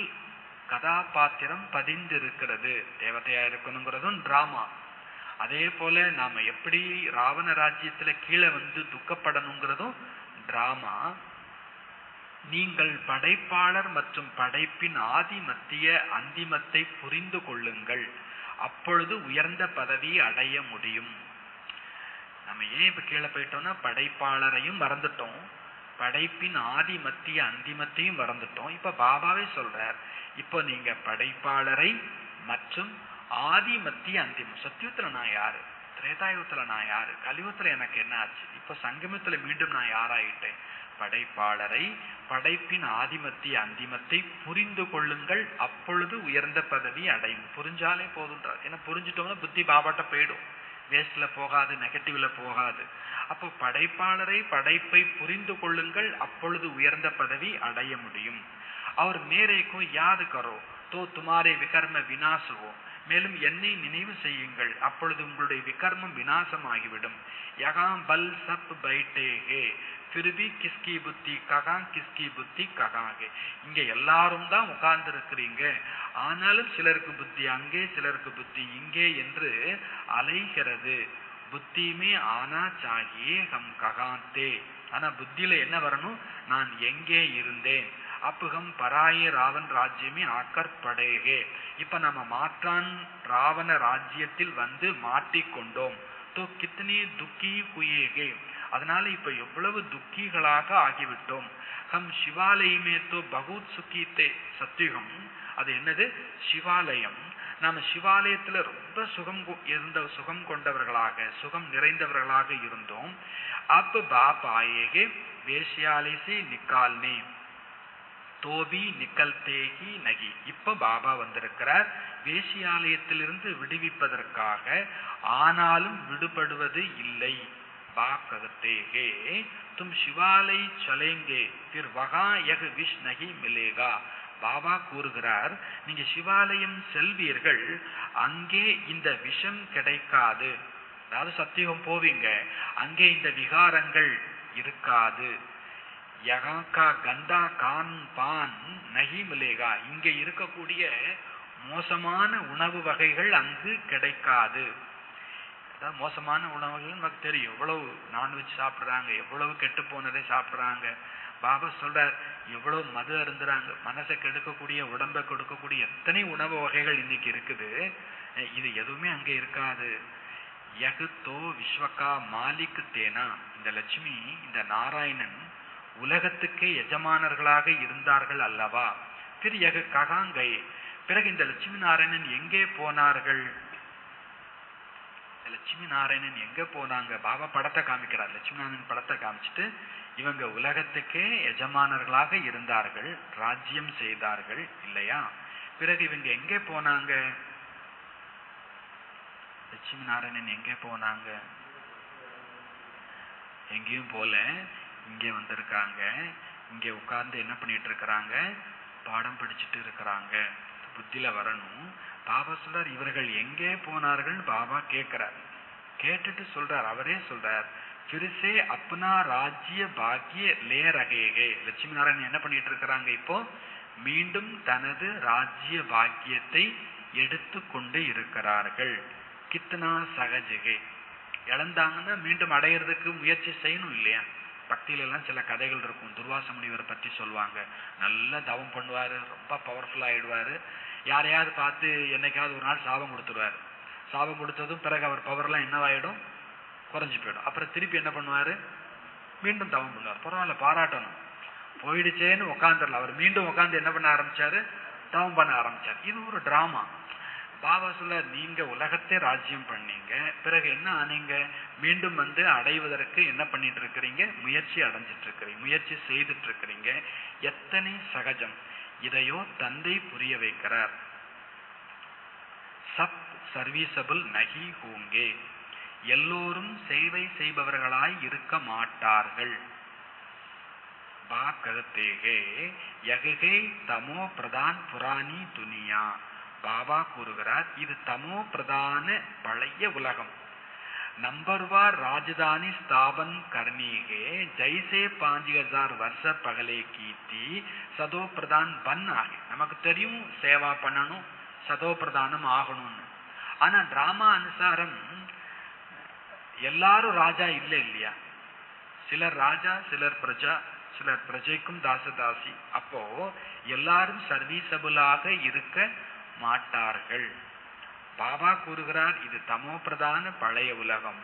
கதாபாத்திரம் பதிந்திருக்கிறது. தேவதையா இருக்கணுங்கிறதும் டிராமா. அதே போல நாம எப்படி ராவண ராஜ்யத்துல கீழே வந்து துக்கப்படணுங்கிறதும் டிராமா. நீங்கள் படைப்பாளர் மற்றும் படைப்பின் ஆதி மத்திய அந்திமத்தை புரிந்து கொள்ளுங்கள், அப்பொழுது உயர்ந்த பதவி அடைய முடியும். நம்ம ஏன் இப்ப கீழே போயிட்டோம்னா படைப்பாளரையும் மறந்துட்டோம், படைப்பின் ஆதி மத்திய அந்திமத்தையும் மறந்துட்டோம். இப்ப பாபாவே சொல்றார், இப்போ நீங்க படைப்பாளரை மற்றும் ஆதி மத்திய அந்திமம், சத்தியுத்துல நான் யாரு, திரேதாயுகத்துல நான் யாரு, கலியுகத்துல எனக்கு என்ன ஆச்சு, இப்ப சங்கமத்துல மீண்டும் நான் யாராயிட்டேன், படைப்பாளரை படைப்பின் ஆதிமத்திய அந்திமத்தை புரிந்து கொள்ளுங்கள், அப்பொழுது உயர்ந்த பதவி அடையும். புரிஞ்சாலே போதுன்றார். ஏன்னா புரிஞ்சுட்டோம்னா புத்தி பாபாட்ட போயிடும், வேஸ்ட்ல போகாது, நெகட்டிவ்ல போகாது. அப்போ படைப்பாளரை படைப்பை புரிந்து கொள்ளுங்கள், அப்பொழுது உயர்ந்த பதவி அடைய முடியும். அவர் மேரேக்கோ யாது கரோ தோ துமாரே விகர்ம விநாசவோ, மேலும் என்னை நினைவு செய்யுங்கள், அப்பொழுது உங்களுடைய விகர்மம் விநாசமாகிவிடும். யகாம் பல் சப் பைட்டேகே பிறவி கிஸ்கி புத்தி ககா கிஸ்கி புத்தி ககாகே, இங்க எல்லாரும் தான் உட்கார்ந்து இருக்கிறீங்க, ஆனாலும் சிலருக்கு புத்தி அங்கே சிலருக்கு புத்தி இங்கே என்று அலைகிறது. புத்தியுமே ஆனா சாகியே ஹம் ககாந்தே, ஆனா புத்தியில என்ன வரணும், நான் எங்கே இருந்தேன். அப்புகம் பராய ராவன் ராஜ்யமே ஆக்கற்படேகே, இப்ப நம்ம மாற்றான் ராவண ராஜ்யத்தில் வந்து மாட்டிக்கொண்டோம். தோ கித்தனே துக்கி குயேகே, அதனால இப்ப எவ்வளவு துக்கிகளாக ஆகிவிட்டோம். ஹம் சிவாலயமே தோ பகுத் சுக்கித்தே, சத்தியுகம் அது என்னது, சிவாலயம். நாம சிவாலயத்துல ரொம்ப சுகம் கொண்டவர்களாக சுகம் நிறைந்தவர்களாக இருந்தோம். அப்ப பாப் ஆயேகே வேஷ்யாலய சே நிக்கால்னே தோபி நிக்கல்தேகி நகி, இப்ப பாபா வந்திருக்கிறார் வேசியாலயத்திலிருந்து விடுவிப்பதற்காக, ஆனாலும் விடுபடுவது இல்லை. பாப் ககத்தேகே தும் சிவாலய் சலேங்கே பிர் வகா யக் விஷ் நகி மிலேகா, பாபா கூறுகிறார், நீங்க சிவாலயம் செல்வீர்கள், அங்கே இந்த விஷம் கிடைக்காது. அதாவது சத்தியுகம் போவீங்க, அங்கே இந்த விகாரங்கள் இருக்காது. யகா கந்தா கான் பான் நகி மிலேகா, இங்க இருக்கக்கூடிய மோசமான உணவு வகைகள் அங்கு கிடைக்காது. அதாவது மோசமான உணவுகள் நமக்கு தெரியும். எவ்வளவு நான்வெஜ் சாப்பிட்றாங்க, எவ்வளவு கெட்டு போனதை சாப்பிட்றாங்க. பாபா சொல்றார் எவ்வளவு மது அருந்துறாங்க, மனசை கெடுக்கக்கூடிய, உடம்பை கொடுக்கக்கூடிய எத்தனை உணவு வகைகள் இன்னைக்கு இருக்குது. இது எதுவுமே அங்க இருக்காது. யகு தோ விஸ்வகா மாலிக் தேனா, இந்த லட்சுமி, இந்த நாராயணன் உலகத்துக்கே எஜமானர்களாக இருந்தார்கள் அல்லவா. பிறகு யகு ககாங்கை, பிறகு இந்த லட்சுமி நாராயணன் எங்கே போனார்கள்? லட்சுமி நாராயணன் எங்க போனாங்க? பாபா படத்தை காமிக்கிறார். லட்சுமி நாராயணன் படத்தை காமிச்சிட்டு இவங்க உலகத்துக்கே எஜமானர்களாக இருந்தார்கள், ராஜ்யம் செய்தார்கள் இல்லையா. பிறகு இவங்க எங்கே போனாங்க? லட்சுமி நாராயணன் எங்கே போனாங்க? எங்கேயும் போல, இங்கே வந்திருக்காங்க. இங்கே உட்கார்ந்து என்ன பண்ணிட்டு இருக்கிறாங்க? பாடம் படிச்சுட்டு இருக்கிறாங்க. புத்தியில வரணும். பாபா சொல்றார் இவர்கள் எங்கே போனார்கள்? பாபா கேட்கிறார். கேட்டுட்டு சொல்றார், அவரே சொல்றார், பிரிசே அப்னா ராஜ்ய பாக்கிய லே ரகேகே. லட்சுமி நாராயணன் என்ன பண்ணிட்டு இருக்கிறாங்க? இப்போ மீண்டும் தனது ராஜ்ய பாக்கியத்தை எடுத்து கொண்டு இருக்கிறார்கள். கித்னா சகஜகே, இழந்தாங்கன்னா மீண்டும் அடையிறதுக்கு முயற்சி செய்யணும் இல்லையா. பக்தியில எல்லாம் சில கதைகள் இருக்கும். துர்வாச முனிவரை பற்றி சொல்லுவாங்க. நல்லா தவம் பண்ணுவாரு, ரொம்ப பவர்ஃபுல் ஆயிடுவாரு. யாரையாவது பார்த்து என்னைக்காவது ஒரு நாள் சாபம் கொடுத்துருவாரு. சாபம் கொடுத்ததும் பிறகு அவர் பவர்லாம் என்னவாயிடும்? குறைஞ்சி போயிடும். அப்புறம் திருப்பி என்ன பண்ணுவாரு? மீண்டும் தவம் பண்ணுவார். பரவாயில்ல, பாராட்டணும். போயிடுச்சேன்னு உட்காந்துடல. அவர் மீண்டும் உட்காந்து என்ன பண்ண ஆரம்பிச்சாரு? தவம் பண்ண ஆரம்பிச்சார். இது ஒரு டிராமா. பாபா சொல்ல, நீங்க உலகத்தை ராஜ்யம் பண்ணீங்க, பிறகு என்ன ஆனீங்க? மீண்டும் வந்து அடைவதற்கு என்ன பண்ணிட்டு இருக்கிறீங்க? முயற்சி அடைஞ்சிட்டு இருக்கிறீங்க, முயற்சி செய்துட்டு இருக்கிறீங்க. எத்தனை சகஜம். இதையோ தந்தை புரிய வைக்கிறார். சப் சர்வீசபிள் நகி ஹோங்கே, எல்லோரும் சேவை செய்பவர்களாய் இருக்க மாட்டார்கள். பா கருத்தேகே யகுகே தமோ பிரதான் புராணி துனியா. பாபா கூறுகிறார், இது தமோ பிரதான பழைய உலகம். நம்பர்வார் ராஜதானி ஸ்தாபன் கர்னீகே ஜெய்சே 5000 வருஷ பகலே கீர்த்தி சதோ பிரதான் பன் ஆகி. நமக்கு தெரியும் சேவா பண்ணணும், சதோ பிரதானம் ஆகணும்னு. ஆனா டிராமா அனுசாரம் எல்லாரும் ராஜா இல்லை இல்லையா. சிலர் ராஜா, சிலர் பிரஜா, சிலர் பிரஜைக்கும் தாசதாசி. அப்போ எல்லாரும் சர்வீசபிளாக இருக்க மாட்டார்கள். பாபா கூறுகிறார், இது தமோ பிரதான பழைய உலகம்.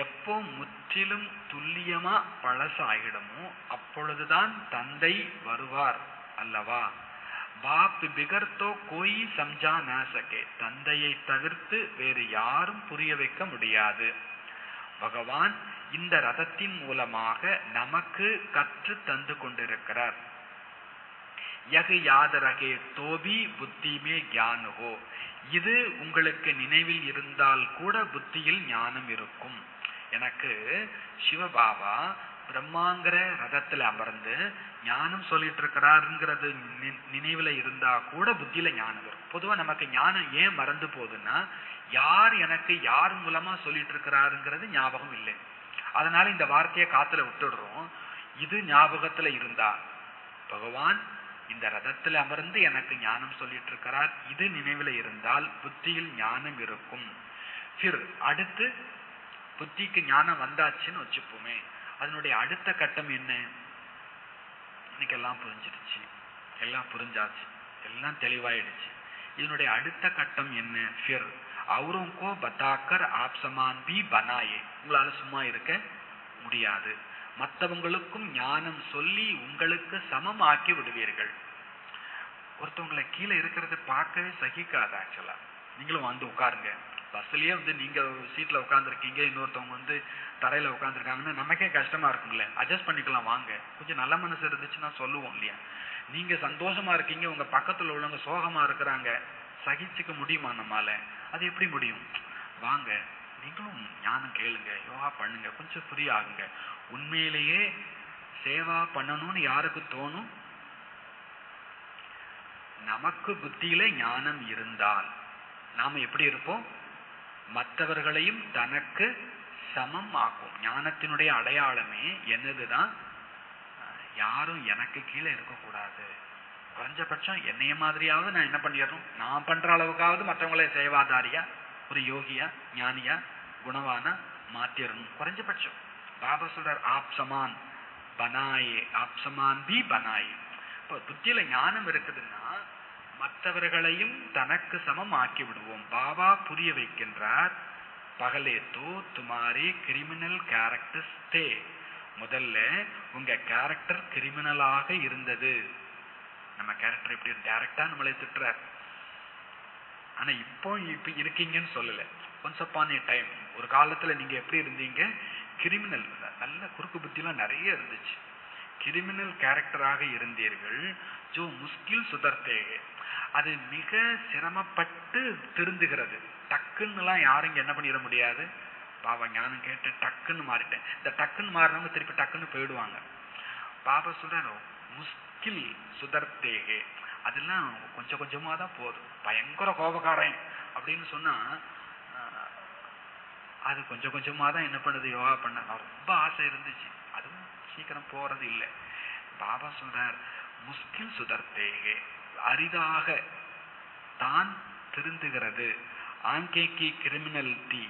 எப்போ முற்றிலும் துல்லியமா பழசாகிடுமோ அப்பொழுதுதான் தந்தை வருவார் அல்லவா. பாப் பிகர்த்தோ கோயி சம்ஜா ந சகே, தந்தையை தவிர்த்து வேறு யாரும் புரிய வைக்க முடியாது. பகவான் இந்த ரதத்தின் மூலமாக நமக்கு கற்று தந்து கொண்டிருக்கிறார். யகு யாத ரகே தோபி புத்திமே ஞானஹோ, இது உங்களுக்கு நினைவில் இருந்தால் கூட புத்தியில் ஞானம் இருக்கும். எனக்கு சிவபாபா பிரம்மாங்கிற ரதத்துல அமர்ந்து ஞானம் சொல்லிட்டு இருக்கிறாருங்கிறது நினைவுல இருந்தா கூட புத்தியில ஞானம் இருக்கும். பொதுவா நமக்கு ஞானம் ஏன் மறந்து போகுதுன்னா, யார் எனக்கு யார் மூலமா சொல்லிட்டு இருக்கிறாருங்கிறது ஞாபகம் இல்லை. அதனால இந்த வார்த்தையை காத்துல விட்டுடுறோம். இது ஞாபகத்துல இருந்தா, பகவான் இந்த ரதத்துல அமர்ந்து எனக்கு ஞானம் சொல்லிட்டு இருக்கிறார், இது நினைவுல இருந்தால் புத்தியில் ஞானம் இருக்கும். அடுத்து புத்திக்கு ஞானம் வந்தாச்சுன்னு வச்சுப்போமே, அதனுடைய அடுத்த கட்டம் என்ன? இன்னைக்கு எல்லாம் புரிஞ்சிடுச்சு, எல்லாம் புரிஞ்சாச்சு, எல்லாம் தெளிவாயிடுச்சு. இதனுடைய அடுத்த கட்டம் என்ன? ஃபிர் அவருக்கோ பத்தாக்கர் ஆப் சமான் பி பனாயே, உங்களால சும்மா இருக்க முடியாது. மற்றவங்களுக்கும் ஞானம் சொல்லி உங்களுக்கு சமமாக்கி விடுவீர்கள். ஒருத்தவங்களை கீழே இருக்கிறத பார்க்கவே சகிக்காது. ஆக்சுவலா நீங்களும் வந்து உட்காருங்க. பஸ்லயே வந்து நீங்க சீட்ல உட்காந்துருக்கீங்க, இன்னொருத்தவங்க வந்து தரையில உட்காந்துருக்காங்கன்னா நமக்கே கஷ்டமா இருக்குங்களே. அட்ஜஸ்ட் பண்ணிக்கலாம் வாங்க. கொஞ்சம் நல்ல மனசு இருந்துச்சுன்னா சொல்லுவோம் இல்லையா. நீங்க சந்தோஷமா இருக்கீங்க, உங்க பக்கத்துல உள்ளவங்க சோகமா இருக்கிறாங்க, சகிச்சுக்க முடியுமா நம்மால? அது எப்படி முடியும்? வாங்க, நீங்களும் ஞானம் கேளுங்க, யோகா பண்ணுங்க, கொஞ்சம் ஃப்ரீ ஆகுங்க. உண்மையிலேயே சேவா பண்ணணும்னு யாருக்கு தோணும்? நமக்கு புத்தியில ஞானம் இருந்தால் நாம எப்படி இருப்போம்? மற்றவர்களையும் தனக்கு சமம் ஆக்கும். ஞானத்தினுடைய அடையாளமே என்னதுதான்? யாரும் எனக்கு கீழே இருக்கக்கூடாது. குறைஞ்சபட்சம் என்னைய மாதிரியாவது நான் என்ன பண்ணிடணும், நான் பண்ற அளவுக்காவது மற்றவங்களே சேவாதாரியா, ஒரு யோகியா, ஞானியா குணவான மாத்திரணும் குறைஞ்சபட்சம். பாபா சொல்றார் app Zaman பனாயே, app Zaman B பனாயே. இப்போ புத்தியில ஞானம் இருக்குதுன்னா மற்றவர்களையும் தனக்கு சமம் ஆக்கி விடுவோம். பாபா புரிய வைக்கின்றார், பகலே தோ துமாரே கிரிமினல் கேரக்டர்ஸ் தே. முதல்ல உங்க கேரக்டர் கிரிமினலாக இருந்தது. நம்ம கேரக்டர் எப்படி டைரக்டா நம்மளை திட்டுறார். ஆனா இப்போ இருக்கீங்கன்னு சொல்லல. ஒன்ஸ் அப்பான் ஏ டைம், ஒரு காலத்துல நீங்க எப்படி இருந்தீங்க? கிரிமினல். நல்ல குறுக்கு புத்திலாம் நிறைய இருந்துச்சு. கிரிமினல் கேரக்டராக இருந்தீர்கள். ஜோ முஸ்கில் சுதர்த்தேக, அது மிக சிரமப்பட்டு திருந்துகிறது. டக்குன்னுலாம் யாரும் என்ன பண்ணிட முடியாது. பாபா ஞானம் கேட்டு டக்குன்னு மாறிட்டேன். இந்த டக்குன்னு மாறினவங்க திருப்பி டக்குன்னு போயிடுவாங்க. பாபா சொல்றாரு முஸ்கில் சுதர்த்தேகே, அதெல்லாம் கொஞ்சம் கொஞ்சமா தான் போதும். பயங்கர கோபக்காரன் அப்படின்னு சொன்னா அது கொஞ்சம் கொஞ்சமா தான் என்ன பண்ணுது, யோகா பண்ண ரொம்ப ஆசை இருந்துச்சு, அதுவும் சீக்கிரம் போறது இல்லை. பாபா சொல்றார் முஸ்கில் சுதர்த்தேகே, அரிதாக தான் திருந்துகிறது. ஆங்கேக்கி கிரிமினல்டி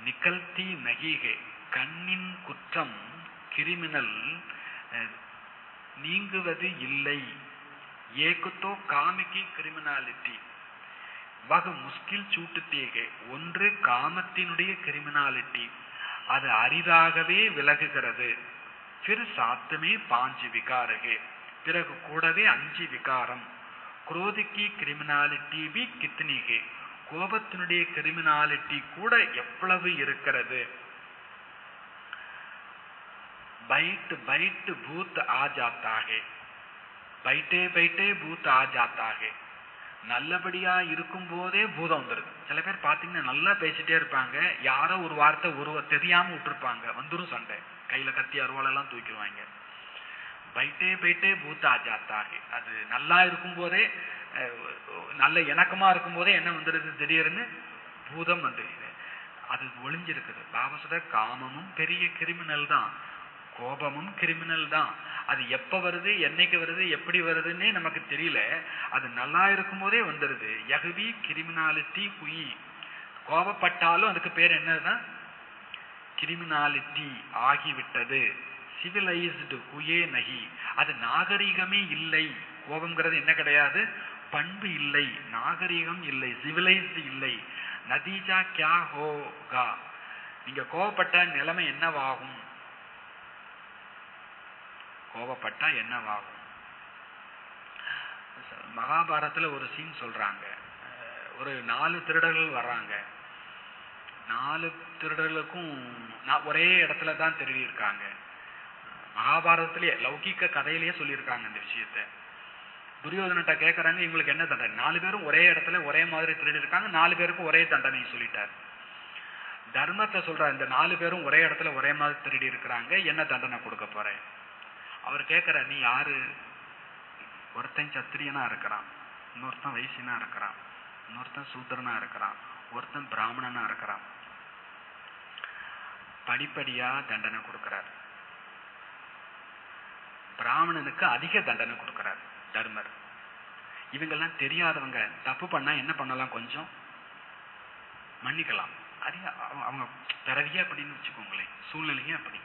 நிகழ்த்தி நகிகே, கண்ணின் குற்றம் கிரிமினல் நீங்குவது இல்லை. ஏகுத்தோ காமிக்கி கிரிமினாலிட்டி வக முஸ்கில் சூட்டுத்தேகே, ஒன்று காமத்தினுடைய கிரிமினாலிட்டி, அது அரிதாகவே விலகுகிறது. பிற சாத்தமே பாஞ்சு விகாரகே, பிறகு கூடவே 5 விகாரம். குரோதிக்கு கிரிமினாலிட்டி பி கித்னிகே, கோபத்தினுடைய கிரிமினாலிட்டி கூட எவ்வளவு இருக்கிறது. பைட் பைட் பூத் ஆ ஜாத்தா ஹே, பைட்டே பைட்டே பூத் ஆ ஜாத்தா ஹே. நல்லபடியா இருக்கும் போதே பூதம் வந்துருது. சில பேர் பாத்தீங்கன்னா நல்லா பேசிட்டே இருப்பாங்க, யாரோ ஒரு வார்த்தை தெரியாம விட்டுருப்பாங்க, வந்துரும் சண்டை, கையில கத்தி அருவாளெல்லாம் தூக்கிடுவாங்க. பைட்டே பைட்டே பூத் ஆ ஜாத்தா ஹே, அது நல்லா இருக்கும் போதே, நல்ல இணக்கமா இருக்கும் போதே என்ன வந்துடுது, திடீர்னு பூதம் வந்துடுது. அது ஒளிஞ்சிருக்குது. பாபா சொல்ற காமமும் பெரிய கிரிமினல் தான், கோபமும் கிரிமினல் தான். அது எப்ப வருது, என்னைக்கு வருது, எப்படி வருதுன்னே நமக்கு தெரியல. அது நல்லா இருக்கும் போதே வந்துடுது. யகுவி கிரிமினாலிட்டி குயி, கோபப்பட்டாலும் அதுக்கு பேர் என்னதுதான் கிரிமினாலிட்டி ஆகிவிட்டது. சிவிலைஸ்டு குயே நகி, அது நாகரீகமே இல்லை. கோபம்ங்கிறது என்ன கிடையாது, பண்பு இல்லை, நாகரீகம் இல்லை, சிவிலைஸ்டு இல்லை. நதீஜா கியா ஹோகா, நீங்க கோபப்பட்ட நிலைமை என்னவாகும், கோபப்பட்டா என்னவாகும். மகாபாரதத்துல ஒரு சீன் சொல்றாங்க. ஒரு 4 திருடர்கள் வர்றாங்க. 4 திருடர்களுக்கும் ஒரே இடத்துல தான் திருடி இருக்காங்க. மகாபாரதத்திலேயே லௌகிக்க கதையிலேயே சொல்லியிருக்காங்க இந்த விஷயத்த. துரியோதனட்ட கேட்கறாங்க, இவங்களுக்கு என்ன தண்டனை? 4 பேரும் ஒரே இடத்துல ஒரே மாதிரி திருடி இருக்காங்க, 4 பேருக்கும் ஒரே தண்டனை சொல்லிட்டார். தர்மத்தை சொல்றார், இந்த 4 பேரும் ஒரே இடத்துல ஒரே மாதிரி திருடி இருக்கிறாங்க, என்ன தண்டனை கொடுக்க போறேன்? அவர் கேட்கிற, நீ யாரு? ஒருத்தன் சத்திரியனா இருக்கிறான், இன்னொருத்தன் வைசியனா இருக்கிறான், இன்னொருத்தன் சூத்திரனா இருக்கிறான், ஒருத்தன் பிராமணனா இருக்கிறான். படிப்படியா தண்டனை கொடுக்கிறார். பிராமணனுக்கு அதிக தண்டனை கொடுக்கிறார் தர்மர். இவங்கெல்லாம் தெரியாதவங்க, தப்பு பண்ணா என்ன பண்ணலாம், கொஞ்சம் மன்னிக்கலாம். அது அவங்க பிறவியே அப்படின்னு வச்சுக்கோங்களேன், சூழ்நிலையே அப்படி.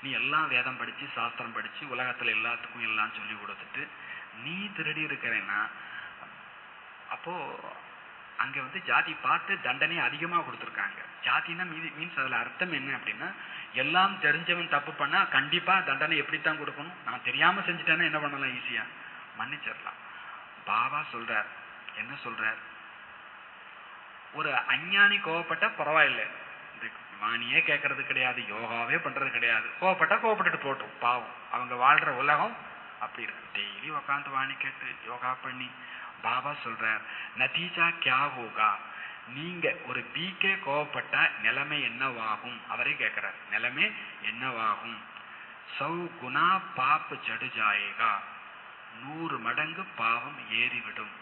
நீ எல்லாம் வேதம் படிச்சு சாஸ்திரம் படிச்சு உலகத்துல எல்லாத்துக்கும் எல்லாம் சொல்லி கொடுத்துட்டு நீ திருடி இருக்கிறேன்னா, அப்போ அங்க ஜாதி பார்த்து தண்டனை அதிகமா கொடுத்துருக்காங்க. ஜாதினா மீன்ஸ் அதுல அர்த்தம் என்ன அப்படின்னா, எல்லாம் தெரிஞ்சவன் தப்பு பண்ணா கண்டிப்பா தண்டனை எப்படித்தான் கொடுக்கணும். நான் தெரியாம செஞ்சுட்டேன்னா என்ன பண்ணலாம், ஈஸியா மன்னிச்சிடலாம். பாபா சொல்றார், என்ன சொல்றார், ஒரு அஞ்ஞானி கோவப்பட்டா பரவாயில்லை, வாணியே கேட்கறது கிடையாது, யோகாவே பண்றது கிடையாது, கோவப்பட்டா கோவப்பட்டுட்டு போட்டோம், பாவம் அவங்க வாழ்ற உலகம் அப்படி இருக்கு. டெய்லி உக்காந்து வாணி கேட்டு யோகா பண்ணி. பாபா சொல்றார் நதீஜா கியா ஹோகா, நீங்க ஒரு பீக்கே கோவப்பட்டா நிலைமை என்னவாகும்? அவரே கேட்கிறார், நிலைமை என்னவாகும்? 100 குணா பாப் ஜடு ஜாயேகா, 100 மடங்கு பாவம் ஏறிவிடும்.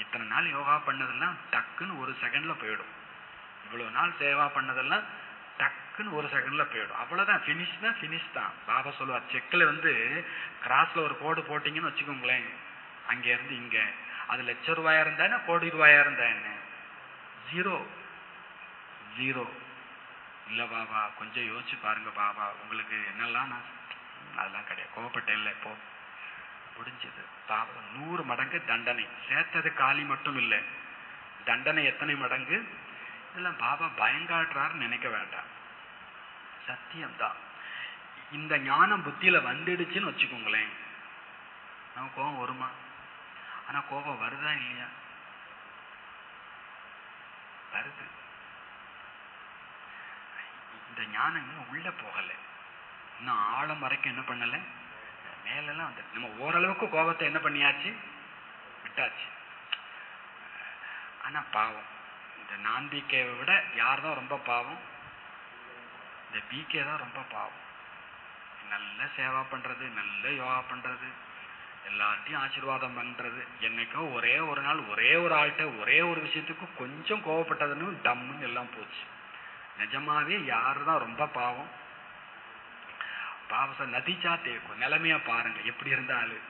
இத்தனை நாள் யோகா பண்ணதெல்லாம் டக்குன்னு ஒரு செகண்ட்ல போயிடும். இவ்வளவு நாள் சேவா பண்ணதெல்லாம் டக்குன்னு ஒரு செகண்ட்ல போயிடும். அவ்வளவுதான், பினிஷ் தான், பினிஷ் தான். பாபா சொல்லுவார், செக்ல கிராஸ்ல ஒரு கோடு போட்டீங்கன்னு வச்சுக்கோங்களேன், அங்க இருந்து இங்க, அது லட்ச ரூபாயா இருந்தா என்ன, கோடி ரூபாயா இருந்தா என்ன, 0 0 இல்லை பாபா கொஞ்சம் யோசிச்சு பாருங்க பாபா, உங்களுக்கு என்னெல்லாம் நான் அதெல்லாம் கிடையாது, கோவப்பட்டேன் இல்லை இப்போ முடிஞ்சது. பாபா 100 மடங்கு தண்டனை சேர்த்தது காலி மட்டும் இல்லை, தண்டனை எத்தனை மடங்கு. இதெல்லாம் பாபா பயங்காட்டுறாருன்னு நினைக்க வேண்டாம், சத்தியம்தான். இந்த ஞானம் புத்தியில வந்துடுச்சுன்னு வச்சுக்கோங்களேன், நம்ம கோபம் வருமா? ஆனா கோபம் வருதா இல்லையா? வருது. இந்த ஞானம் இன்னும் உள்ள போகல, இன்னும் ஆழம் வரைக்கும் என்ன பண்ணல, மேலெல்லாம் வந்து நம்ம ஓரளவுக்கு கோபத்தை என்ன பண்ணியாச்சு, விட்டாச்சு. ஆனா பாவம், இந்த நான்பிக்கையை விட யார் தான் ரொம்ப பாவம்? இந்த பிகே தான் ரொம்ப பாவம். நல்ல சேவா பண்றது, நல்ல யோகா பண்றது, எல்லாத்தையும் ஆசீர்வாதம் பண்றது, என்னைக்கோ ஒரே ஒரு நாள் ஒரே ஒரு ஆள்கிட்ட ஒரே ஒரு விஷயத்துக்கு கொஞ்சம் கோவப்பட்டதுன்னு டம்முன்னு எல்லாம் போச்சு. நிஜமாவே யாரு தான் ரொம்ப பாவம்? பாபா சார் நதிச்சா தேக்கும் நிலைமையா பாருங்க எப்படி இருந்தாலும்.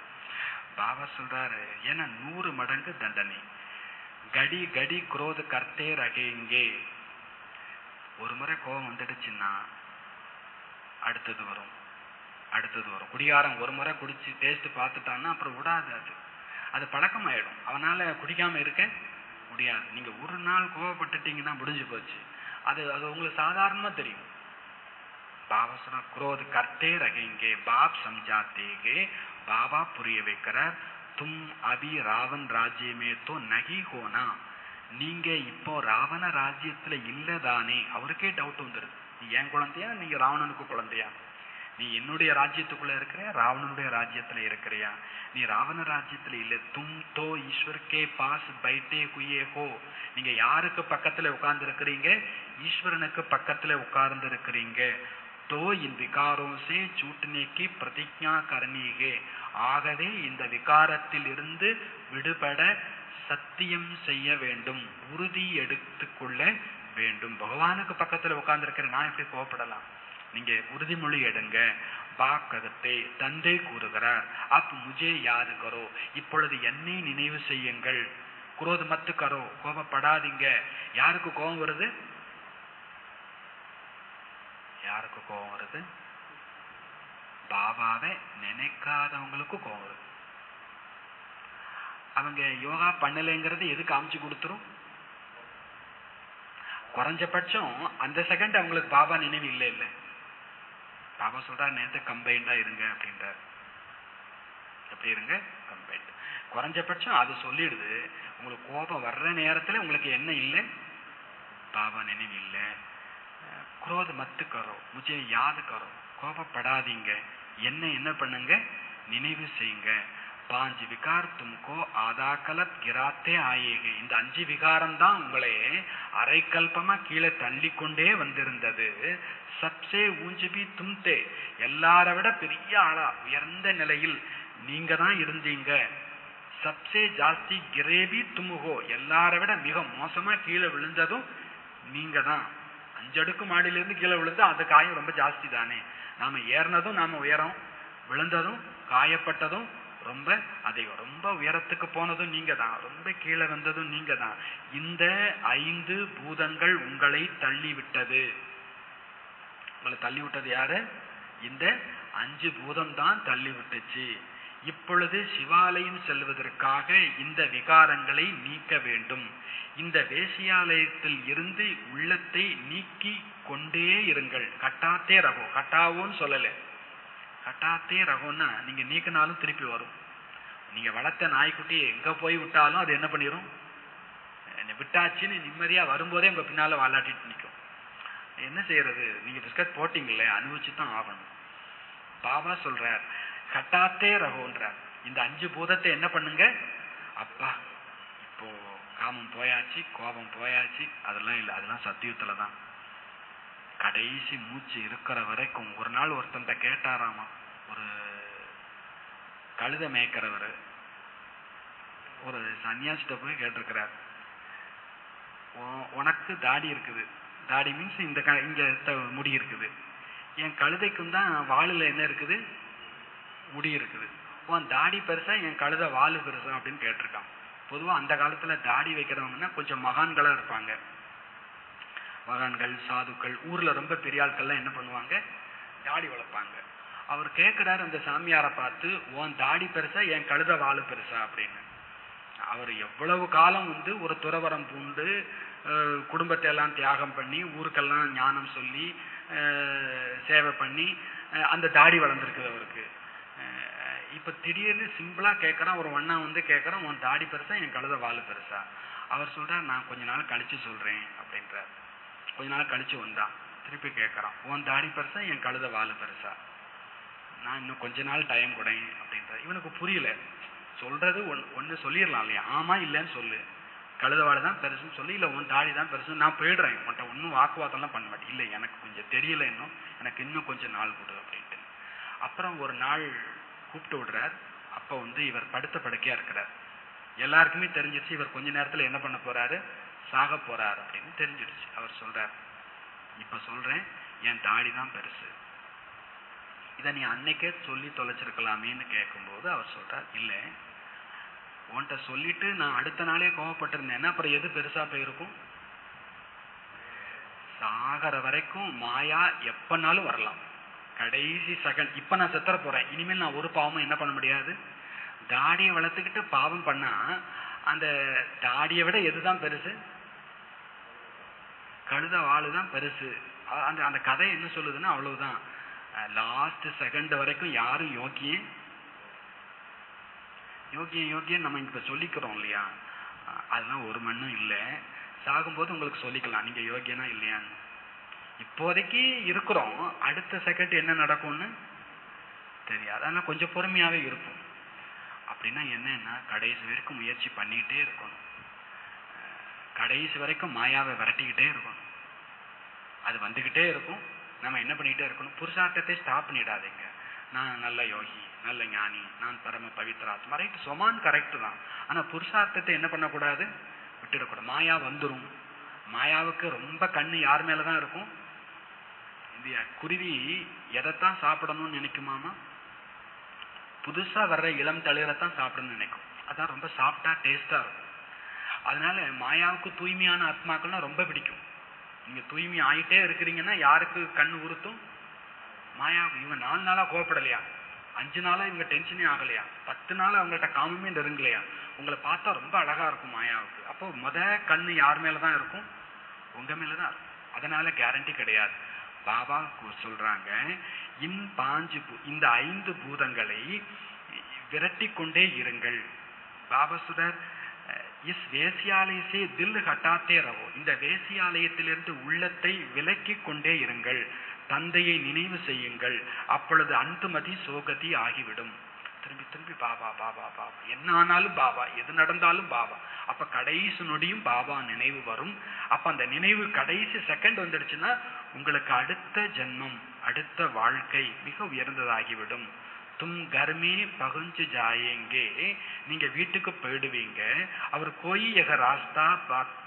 பாபா சொல்றாரு, ஏன்னா 100 மடங்கு தண்டனை. கடி கடி குரோத கர்த்தே ரகேங்கே. ஒரு முறை கோபம் வந்துடுச்சுன்னா அடுத்தது வரும், அடுத்தது வரும். குடிகாரம் ஒரு முறை குடிச்சு டேஸ்ட் பார்த்துட்டான்னா அப்புறம் விடாது, அது பழக்கமாயிடும், அவனால குடிக்காம இருக்க முடியாது. நீங்க ஒரு நாள் கோவப்பட்டுட்டீங்கன்னா முடிஞ்சு போச்சு, அது உங்களுக்கு சாதாரணமா தெரியும். பாபா சொன்னா குரோத கர்த்தே ரகேங்கே பாப் சம்ஜாத்தேகே. பாபா புரிய வைக்கிறார், தும் அபி ராவன் ராஜ்யமே தோ நகி ஹோனா. நீங்க இப்போ ராவண ராஜ்யத்துல இல்லதானே. அவருக்கே டவுட் வந்துருது, நீ என் குழந்தையா, நீங்க ராவணனுக்கு குழந்தையா? நீ என்னுடைய ராஜ்யத்துக்குள்ள இருக்கிறியா, ராவணனுடைய ராஜ்யத்துல இருக்கிறியா? நீ ராவண ராஜ்யத்துல இல்ல. தும் தோ ஈஸ்வர்கே பாஸ் பைட்டே குயே ஹோ. நீங்க யாருக்கு பக்கத்துல உட்கார்ந்து இருக்கிறீங்க? ஈஸ்வரனுக்கு பக்கத்துல உட்கார்ந்து இருக்கிறீங்க. தோ இன் விகாரோं से छूटने की प्रतिज्ञा करनी है. ஆகவே இந்த விகாரத்தில் இருந்து விடுபட சத்தியம் செய்ய வேண்டும், உறுதி எடுத்துக்கொள்ள வேண்டும். பகவானுக்கு பக்கத்துல உட்கார்ந்து இருக்கிற நான் எப்படி கோவப்படலாம்? நீங்க உறுதிமொழி எடுங்க. பாக்ககத்தை தந்தை கூறுகிறார், அப் முஜே யாது கரோ. இப்பொழுது என்னை நினைவு செய்யுங்கள். குரோத மத்து கரோ, கோபப்படாதீங்க. யாருக்கு கோபம் வருது? யாருக்கு கோபம் வருது? பாபாவை நினைக்காதவங்களுக்கு கோபம் வருது. அவங்க யோகா பண்ணலைங்கிறது எது காமிச்சு கொடுத்துரும்? குறைஞ்சபட்சம் அந்த செகண்ட் அவங்களுக்கு பாபா நினைவு இல்லை. இல்லை, பாபா சொல்றாரு நேரத்தை கம்பைண்டா இருங்க அப்படின்றார். எப்படி இருங்க? கம்பைண்ட். குறைஞ்சபட்சம் அது சொல்லிடுது. உங்களுக்கு கோபம் வர்ற நேரத்துல உங்களுக்கு என்ன இல்லை? பாபா நினைவு இல்லை. குரோத மத்து கரோ, முஜே யாது கரோ. கோபப்படாதீங்க, என்ன பண்ணுங்க? நினைவு செய்யுங்க. 5 விகார் தும்கோ ஆதாக்கலத் கிராத்தே ஆயேக. இந்த 5 விகாரம் தான் உங்களை அரைக்கல்பமா கீழே தள்ளிக்கொண்டே வந்திருந்தது. சப்சே ஊஞ்சுபி தும்தே. எல்லார விட பெரிய ஆளா உயர்ந்த நிலையில் நீங்க தான் இருந்தீங்க. சப்சே ஜாஸ்தி கிரேபி துமுகோ. எல்லார விட மிக மோசமா கீழே விழுந்ததும் நீங்க தான். 5 அடுக்கு மாடியிலிருந்து கீழே விழுந்தா அந்த காயம் ரொம்ப ஜாஸ்தி தானே. நாம ஏறினதும் நாம உயரம், விழுந்ததும் காயப்பட்டதும் ரொம்ப அதிகம். ரொம்ப உயரத்துக்கு போனதும் நீங்க தான், ரொம்ப கீழே வந்ததும் நீங்க தான். இந்த 5 பூதங்கள் உங்களை தள்ளிவிட்டது. உங்களை தள்ளிவிட்டது யாரு? இந்த 5 பூதம் தான் தள்ளி விட்டுச்சு. இப்பொழுது சிவாலயம் செல்வதற்காக இந்த விகாரங்களை நீக்க வேண்டும். இந்த வேசியாலயத்தில் இருந்து உள்ளத்தை நீக்கி கொண்டே இருங்கள். கட்டாத்தே ரகோ. கட்டாவோன்னு சொல்லல, கட்டாத்தே ரகோன்னா நீங்க நீக்கினாலும் திருப்பி வரும். நீங்க வளர்த்த நாய்க்குட்டி எங்க போய் விட்டாலும் அது என்ன பண்ணிடும்? விட்டாச்சுன்னு நிம்மதியா வரும்போதே உங்க பின்னால வாலாட்டிட்டு நிற்கும். என்ன செய்யறது? நீங்க பிஸ்கட் போட்டீங்களே, அனுபவிச்சுதான் ஆகணும். பாபா சொல்றார் கட்டாத்தே ரகோன்றார். இந்த 5 பூதத்தை என்ன பண்ணுங்க? அப்பா இப்போ காமம் போயாச்சு, கோபம் போயாச்சு, அதெல்லாம் இல்லை, அதெல்லாம் சத்தியத்துல தான். கடைசி மூச்சு இருக்கிற வரைக்கும். ஒரு நாள் ஒருத்தன்ட்ட கேட்டாராமா, ஒரு கழுத மேய்க்கிறவர் ஒரு சன்னியாசிட்ட போய் கேட்டிருக்கிறார், உனக்கு தாடி இருக்குது, தாடி மீன்ஸ் இங்க முடி இருக்குது, என் கழுதைக்கும் தான் வாழுல என்ன இருக்குது? முடி இருக்குது. உன் தாடி பெருசா, என் கழுத வாழு பெருசா அப்படின்னு கேட்டிருக்கான். பொதுவா அந்த காலத்துல தாடி வைக்கிறவங்கன்னா கொஞ்சம் மகான்களா இருப்பாங்க. மகான்கள் சாதுக்கள் ஊர்ல ரொம்ப பெரிய ஆட்கள்லாம் என்ன பண்ணுவாங்க, தாடி வளர்ப்பாங்க. அவர் கேட்கிறாரு அந்த சாமியாரை பார்த்து, உன் தாடி பெருசா என் கழுத வாழு பெருசா அப்படின்னு. அவர் எவ்வளவு காலம் ஒரு துறவரம் பூண்டு குடும்பத்தை எல்லாம் தியாகம் பண்ணி ஊருக்கெல்லாம் ஞானம் சொல்லி சேவை பண்ணி அந்த தாடி வளர்ந்துருக்குது அவருக்கு. இப்ப திடீர்னு சிம்பிளா கேட்கறான், ஒரு வண்ணா கேட்கறான், உன் தாடி பெருசா என் கழுத வாழு பெருசா. அவர் சொல்றார், நான் கொஞ்ச நாள் கழிச்சு சொல்றேன் அப்படின்றார். கொஞ்ச நாள் கழிச்சு வந்தான், திருப்பி கேட்கறான், உன் தாடி பெருசா என் கழுத வாழு பெருசா. நான் இன்னும் கொஞ்ச நாள் டைம் கொடேன் அப்படின்ற. இவனுக்கு புரியல, சொல்றது ஒன்னு சொல்லிடலாம் இல்லையா, ஆமா இல்லைன்னு சொல்லு, கழுதவாடு தான் பெருசுன்னு சொல்லி, இல்லை உன் தாடி தான் பெருசு, நான் போயிடுறேன், உன்ட்ட ஒன்றும் வாக்குவாதம்லாம் பண்ண மாட்டேன், இல்லை எனக்கு கொஞ்சம் தெரியல, எனக்கு இன்னும் கொஞ்சம் நாள் கொடு அப்படின்ட்டு. அப்புறம் ஒரு நாள் கூப்பிட்டு விடுறார். அப்போ இவர் படுத்த படுக்கையா இருக்கிறார். எல்லாருக்குமே தெரிஞ்சிருச்சு இவர் கொஞ்ச நேரத்துல என்ன பண்ண போறாரு, சாக போறாரு அப்படின்னு தெரிஞ்சிடுச்சு. அவர் சொல்றார், இப்ப சொல்றேன், என் தாடி தான் பெருசு, இதை நீ அன்னைக்கே சொல்லி தொலைச்சிருக்கலாமேன்னு கேட்கும்போது அவர் சொல்றார், இல்லை உன்கிட்ட சொல்லிட்டு நான் அடுத்த நாளே கோவப்பட்டிருந்தேன்னா அப்புறம் எது பெருசா போயிருக்கும். சாகர வரைக்கும் மாயா எப்பனாலும் வரலாம், கடைசி செகண்ட் இப்ப நான் செத்துற போறேன், இனிமேல் நான் ஒரு பாவமும் என்ன பண்ண முடியாது. தாடியை வளர்த்துக்கிட்டு பாவம் பண்ணா அந்த தாடியை விட எதுதான் பெருசு, கழுத வாளுதான் பெருசு. அந்த அந்த கதை என்ன சொல்லுதுன்னா அவ்வளவுதான், லாஸ்ட் செகண்ட் வரைக்கும் யாரும் யோகியன் நம்ம இப்ப சொல்லிக்கிறோம் இல்லையா, அதெல்லாம் ஒரு மண்ணும் இல்லை. சாகும்போது உங்களுக்கு சொல்லிக்கலாம் நீங்க யோகியனா இல்லையான்னு. இப்போதைக்கு இருக்கிறோம், அடுத்த செகண்ட் என்ன நடக்கும்னு தெரியாது. அதனால கொஞ்சம் பொறுமையாவே இருக்கும். அப்படின்னா என்னன்னா, கடைசி வரைக்கும் முயற்சி பண்ணிக்கிட்டே இருக்கணும், கடைசி வரைக்கும் மாயாவை விரட்டிக்கிட்டே இருக்கணும், அது வந்துகிட்டே இருக்கும். நம்ம என்ன பண்ணிக்கிட்டே இருக்கணும், புருஷார்த்தத்தை ஸ்டாப் பண்ணிடாதீங்க. நான் நல்ல யோகி, நல்ல ஞானி, நான் பரம பவித்ராத்மா, ரைட், சொமான் கரெக்டு தான். ஆனா புருஷார்த்தத்தை என்ன பண்ணக்கூடாது, விட்டுடக்கூடாது. மாயா வந்துடும். மாயாவுக்கு ரொம்ப கண்ணு யார் மேலதான் இருக்கும், இந்த குருவி எதைத்தான் சாப்பிடணும்னு நினைக்குமாமா, புதுசா வர்ற இளம் தளிரைத்தான் சாப்பிடணும்னு நினைக்கும். அதான் ரொம்ப சாஃப்டா டேஸ்டா இருக்கும். அதனால மாயாவுக்கு தூய்மையான ஆத்மாக்கள்னா ரொம்ப பிடிக்கும். நீங்க தூய்மை ஆயிட்டே இருக்கிறீங்கன்னா யாருக்கு கண்ணு உறுத்தும், மாயாவுக்கு. இவங்க 4 நாளா கோவப்படலையா, 5 நாளா இவங்க டென்ஷனே ஆகலையா, 10 நாளா அவங்கள்ட்ட காமமே நெருங்கலையா, உங்களை பார்த்தா ரொம்ப அழகா இருக்கும் மாயாவுக்கு. அப்போ கண்ணு யார் மேலதான் இருக்கும், உங்க மேலதான் இருக்கும். அதனால கேரண்டி கிடையாது. பாபா சொல்றாங்க, இந்த 5 பூதங்களை விரட்டி கொண்டே இருங்கள். பாபா சுடர் இஸ் வேசியாலயசே தில் ஹட்டாத்தே ரவோ, இந்த வேசியாலயத்திலிருந்து உள்ளத்தை விலக்கி கொண்டே இருங்கள், தந்தையை நினைவு செய்யுங்கள், அப்பொழுது அந்துமதி சோகதி ஆகிவிடும். திரும்பி திரும்பி பாபா பாபா பாபா, என்ன ஆனாலும் பாபா, எது நடந்தாலும் பாபா. அப்ப கடைசி நொடியும் பாபா நினைவு வரும். அப்ப அந்த நினைவு கடைசி செகண்ட் வந்துடுச்சுன்னா உங்களுக்கு அடுத்த ஜென்மம், அடுத்த வாழ்க்கை மிக உயர்ந்ததாகிவிடும். தும் கர்மே பகுஞ்சு ஜாயேங்கே, நீங்க வீட்டுக்கு போயிடுவீங்க. அவர் கோயி எக ராஸ்தா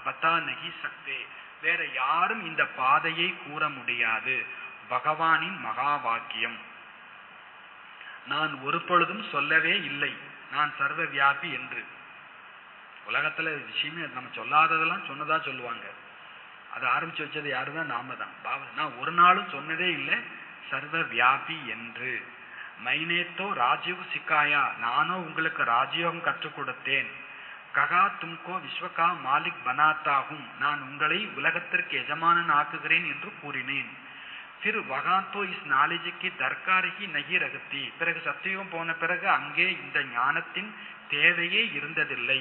பத்தா நகி சக்தே, வேற யாரும் இந்த பாதையை கூற முடியாது. பகவானின் மகா வாக்கியம். நான் ஒரு பொழுதும் சொல்லவே இல்லை நான் சர்வ வியாபி என்று. உலகத்துல விஷயமே நம்ம சொல்லாததெல்லாம் சொன்னதா சொல்லுவாங்க. அதை ஆரம்பிச்சு வச்சது யாருதான், நாம தான். நான் ஒரு நாளும் சொன்னதே இல்லை சர்வ வியாபி என்று. மைனேத்தோ ராஜீவ் சிக்காயா, நானோ உங்களுக்கு ராஜயோகம் கற்றுக் கொடுத்தேன். ககா தும்கோ விஸ்வகா மாலிக் பனாத்தாகும், நான் உங்களை உலகத்திற்கு எஜமானன் ஆக்குகிறேன் என்று கூறினேன். फिर वहां तो इस नालेज की दरकार ही नहीं रखती, பிறகு சத்தியம் போன பிறகு அங்கே இந்த ஞானத்தின் தேவையே இருந்ததில்லை.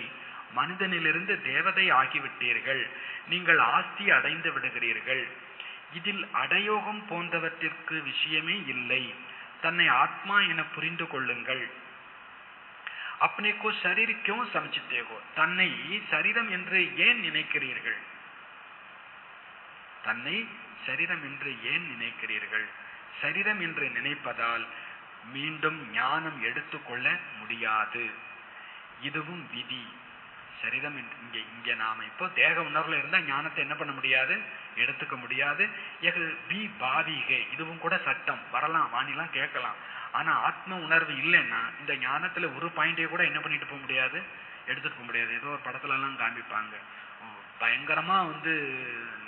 மனிதனிலிருந்து தேவதை ஆகிவிட்டீர்கள், நீங்கள் ஆஸ்தி அடைந்து விடுகிறீர்கள். இதில் அடயோகம் போன்றவற்றிற்கு விஷயமே இல்லை. தன்னை ஆத்மா என புரிந்து கொள்ளுங்கள். अपने को शरीर क्यों समझते हो, தன்னை சரீரம் என்று ஏன் நினைக்கிறீர்கள், தன்னை சரீரம் என்று ஏன் நினைக்கிறீர்கள். சரீரம் என்று நினைப்பதால் மீண்டும் ஞானம் எடுத்துக்கொள்ள முடியாது. இதுவும் விதி. சரீரம் இங்க நாம இப்போ தேக உணர்வுல இருந்தா ஞானத்தை என்ன பண்ண முடியாது, எடுத்துக்க முடியாது. பாவிகை, இதுவும் கூட சட்டம். வரலாம், வாணிலாம் கேட்கலாம். ஆனா ஆத்ம உணர்வு இல்லைன்னா இந்த ஞானத்துல ஒரு பாயிண்டே கூட என்ன பண்ணிட்டு போக முடியாது, எடுத்துட்டு போக முடியாது. ஏதோ ஒரு படத்துல எல்லாம் காண்பிப்பாங்க, பயங்கரமா